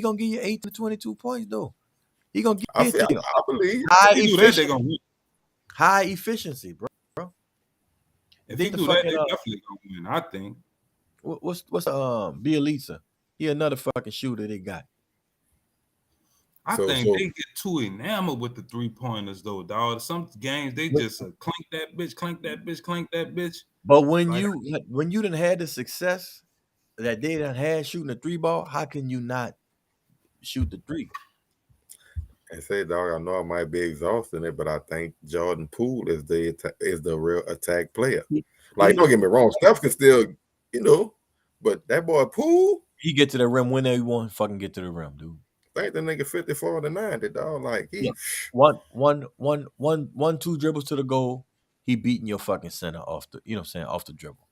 F: gonna give you 8 to 22 points though. He gonna give
A: I believe
F: high efficiency, bro.
C: If he do that, they definitely gonna win. I think.
F: What's Bielitsa? He another fucking shooter they got.
C: I think they get too enamored with the 3-pointers though, dog. Some games they just clank that bitch, clank that bitch, clank that bitch.
F: But when you done had the success that they done had shooting a 3-ball, how can you not shoot the three.
A: And say, dog, I know I might be exhausting it, but I think Jordan Poole is the real attack player. Like, don't get me wrong, Steph can still, but that boy Poole,
F: he get to the rim whenever he want. Fucking get to the rim, dude.
A: I think the nigga 54 to 90, dog. Like he
F: two dribbles to the goal. He beating your fucking center off the, off the dribble.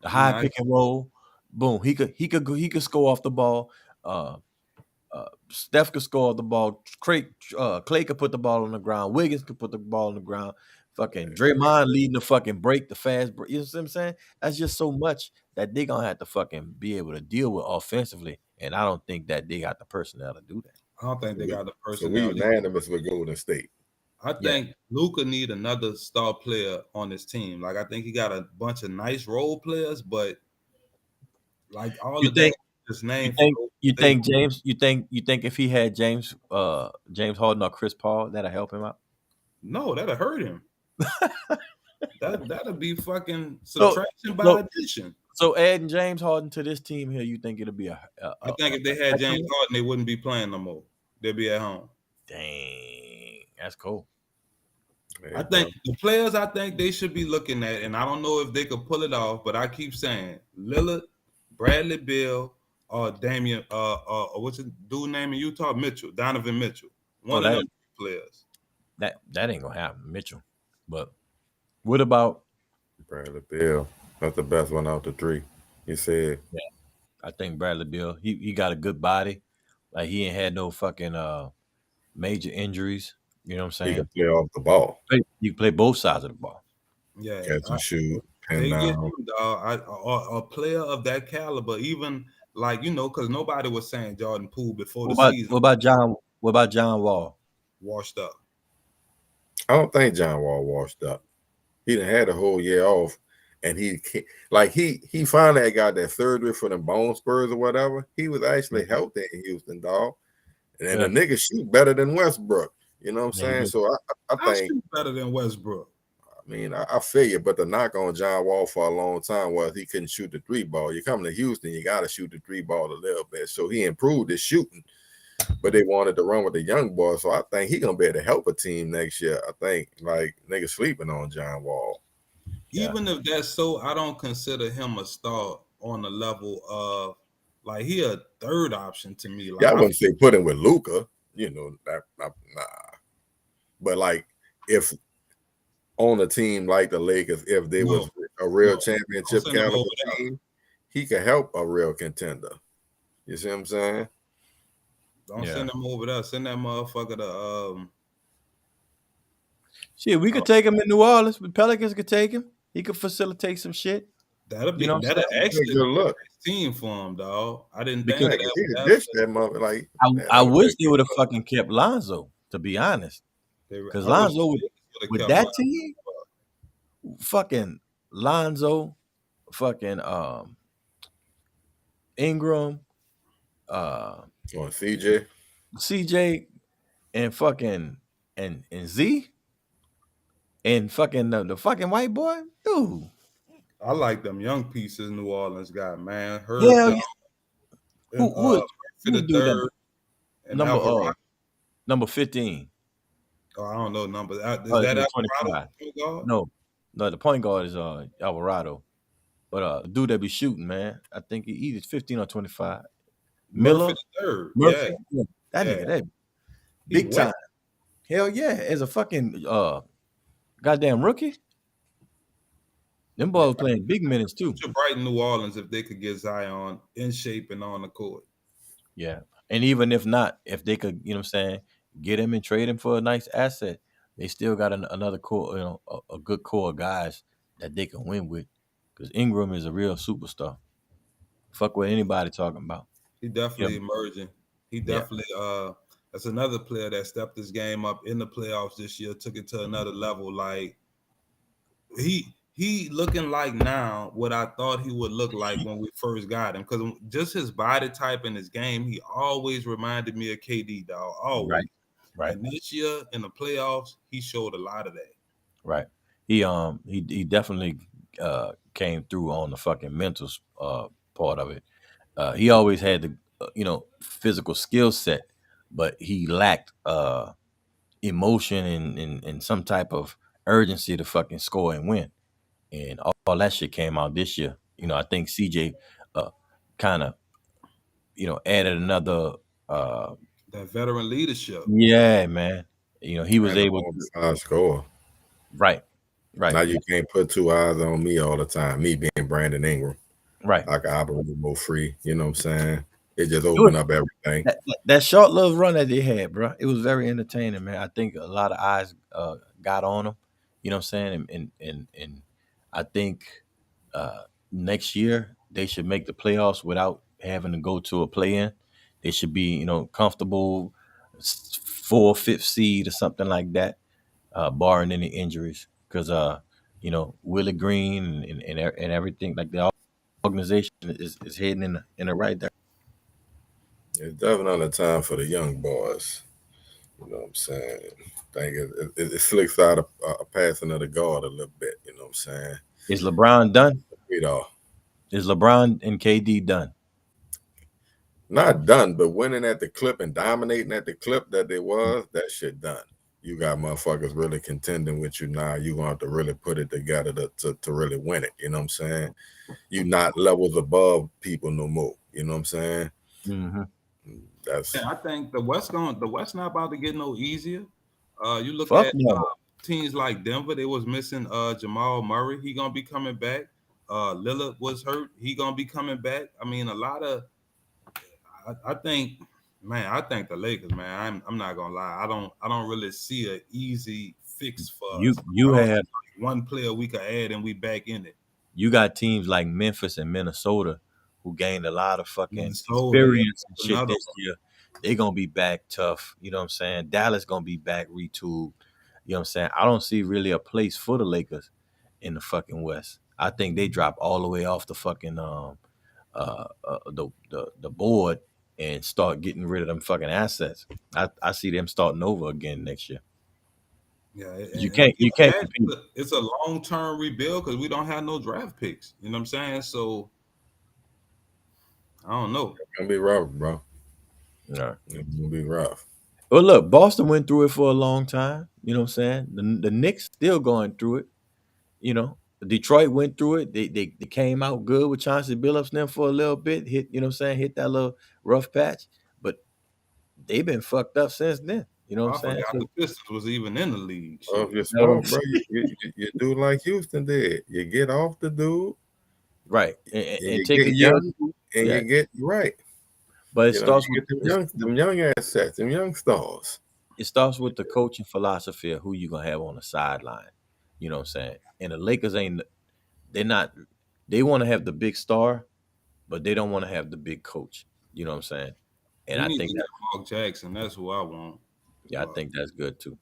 F: The high pick and roll, boom. He could score off the ball. Steph could score off the ball. Clay could put the ball on the ground. Wiggins could put the ball on the ground. Fucking Draymond leading the fucking break, the fast break. You know what I'm saying? That's just so much that they gonna have to fucking be able to deal with offensively. And I don't think that they got the personnel to do that.
C: I don't think they got the
A: So
C: personnel.
A: we unanimous with Golden State.
C: I think Luka need another star player on his team. Like I think he got a bunch of nice role players, but like all of that is named.
F: You think James? You think if he had James Harden or Chris Paul, that'll help him out?
C: No, that'll hurt him. that'll be fucking subtraction by addition.
F: So adding James Harden to this team here, you think it'll be
C: I think if they had James Harden, they wouldn't be playing no more. They'd be at home.
F: Dang, that's cool.
C: I think the players I think they should be looking at, and I don't know if they could pull it off, but I keep saying Lillard, Bradley Beal, or Damian, what's the dude name in Utah? Donovan Mitchell. One of them players.
F: That ain't gonna happen, Mitchell. But what about
A: Bradley Beal? That's the best one out the three. You said.
F: Yeah, I think Bradley Beal. He got a good body. Like he ain't had no fucking major injuries. You know what I'm saying?
A: He can play off the ball.
F: You can play both sides of the ball.
C: Yeah,
A: catch and shoot.
C: They get him, a player of that caliber, even like because nobody was saying Jordan Poole before the season.
F: What about John Wall?
C: Washed up.
A: I don't think John Wall washed up. He done had a whole year off, and he finally got that surgery for them bone spurs or whatever. He was actually healthy in Houston, dog. And the nigga shoot better than Westbrook. You know what I'm saying? So I think
C: shoot better than Westbrook.
A: I mean, I feel you, but the knock on John Wall for a long time was he couldn't shoot the three ball. You come to Houston, you got to shoot the three ball a little bit. So he improved his shooting, but they wanted to run with the young boy. So I think he gonna be able to help a team next year. I think like niggas sleeping on John Wall.
C: Even if that's so, I don't consider him a star on the level of like he a third option to me. Like,
A: I wouldn't say put him with Luka, nah. But like if on a team like the Lakers, if they was a real championship caliber team, he could help a real contender. You see what I'm saying?
C: Don't send him over there. Send that motherfucker to
F: Shit, we could take him in New Orleans. The Pelicans could take him. He could facilitate some shit.
C: That'll be that'll actually be a team for him, dog. I didn't think
A: that mother like.
F: I wish they would have fucking kept Lonzo. To be honest, because Lonzo with that team, fucking Lonzo, fucking Ingram, CJ, and fucking and Z, and fucking the fucking white boy, dude.
C: I like them young pieces New Orleans got, man.
F: Who the third? Number 15.
C: Oh, I don't know numbers. Is
F: that 25? No, the point guard is Alvarado. But the dude that be shooting, man, I think he either 15 or 25. Miller,
C: third.
F: Murphy, that nigga, that big time. Hell yeah, as a fucking goddamn rookie. Them boys playing big minutes too.
C: Brighton, New Orleans, if they could get Zion in shape and on the court.
F: Yeah, and even if not, if they could, you know what I'm saying, get him and trade him for a nice asset, they still got another core, a good core of guys that they can win with. Because Ingram is a real superstar. Fuck what anybody talking about.
C: He definitely emerging. He definitely that's another player that stepped his game up in the playoffs this year, took it to another level. Like he looking like now what I thought he would look like when we first got him. Because just his body type and his game, he always reminded me of KD, dog. Always.
F: Right.
C: And this year in the playoffs, he showed a lot of that.
F: Right. He definitely came through on the fucking mental part of it. He always had physical skill set, but he lacked emotion and some type of urgency to fucking score and win. And all that shit came out this year. I think CJ kind of added another
C: That veteran leadership.
F: yeah, man. He was
A: And a
F: able
A: bona
F: to
A: fide score.
F: right.
A: Now you can't put two eyes on me all the time. Me being Brandon Ingram,
F: Right.
A: I can operate more free. You know what I'm saying? It just
F: It was,
A: opened up everything.
F: that short little run that they had, bro. It was very entertaining, man. I think a lot of eyes got on them. You know what I'm saying? And I think next year they should make the playoffs without having to go to a play-in. They should be, comfortable, fourth, fifth seed or something like that, barring any injuries. Because Willie Green and everything, like the organization is heading in the right direction.
A: It's definitely time for the young boys. You know what I'm saying? I think it slicks out a passing of the guard a little bit. You know what I'm saying?
F: Is LeBron done?
A: All.
F: Is LeBron and KD done?
A: Not done, but winning at the clip and dominating at the clip that they was, that shit done. You got motherfuckers really contending with you now. You're going to have to really put it together to really win it. You know what I'm saying? You're not levels above people no more. You know what I'm saying?
F: Mm-hmm.
C: I think the West not about to get no easier. You look
F: Fuck
C: at
F: no.
C: teams like Denver, they was missing Jamal Murray. He gonna be coming back. Lillard was hurt. He gonna be coming back. I mean, a lot of I think the Lakers, man. I'm not gonna lie. I don't really see an easy fix for us.
F: You have
C: one player we could add and we back in it.
F: You got teams like Memphis and Minnesota who gained a lot of fucking
C: Minnesota,
F: experience and shit
C: another
F: this year. They gonna be back tough. You know what I'm saying? Dallas gonna be back retooled. You know what I'm saying? I don't see really a place for the Lakers in the fucking West. I think they drop all the way off the fucking the board and start getting rid of them fucking assets. I see them starting over again next year.
C: Yeah,
F: you can't compete.
C: It's a long-term rebuild because we don't have no draft picks. You know what I'm saying? So I don't know.
A: It's gonna be rough, bro.
F: Yeah.
A: It's gonna be rough.
F: Well, look, Boston went through it for a long time. You know what I'm saying? The Knicks still going through it. Detroit went through it. They came out good with Chauncey Billups them for a little bit. Hit that little rough patch, but they've been fucked up since then. You know what I'm saying?
C: I forgot the Pistons was even in the league.
A: If you're smart, bro, you do like Houston did. You get off the dude,
F: right, and take a
A: year,
F: young,
A: and you get right.
F: But it starts with
A: them young assets, them young stars.
F: It starts with the coaching philosophy of who you gonna have on the sideline. You know what I'm saying? And the Lakers they want to have the big star, but they don't want to have the big coach. You know what I'm saying? And I think that
C: Mark Jackson, that's who I want.
F: Yeah, I think that's good too.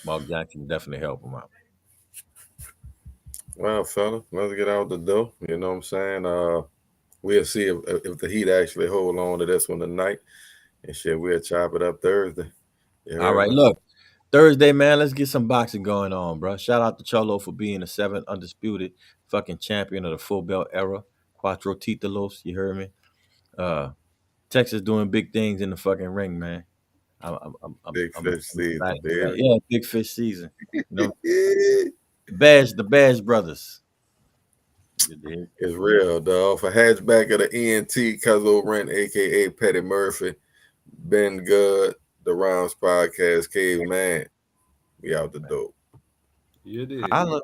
F: Mark Jackson definitely help him out.
A: Well, fella, let's get out the door. You know what I'm saying? We'll see if the Heat actually hold on to this one tonight. And shit, we'll chop it up Thursday.
F: All right, look. Thursday, man, let's get some boxing going on, bro. Shout out to Cholo for being the 7th undisputed fucking champion of the full belt era. Cuatro Titulos, you heard me? Texas doing big things in the fucking ring, man.
A: Big fish season, baby.
F: Yeah, big fish season. You know, the Bash brothers.
A: It's real, dog. For hatchback of the ENT, Cuzzo Rent, aka Petty Murphy, Ben Good, the Rounds Podcast, Caveman. We out the door.
C: You did.
F: Holla.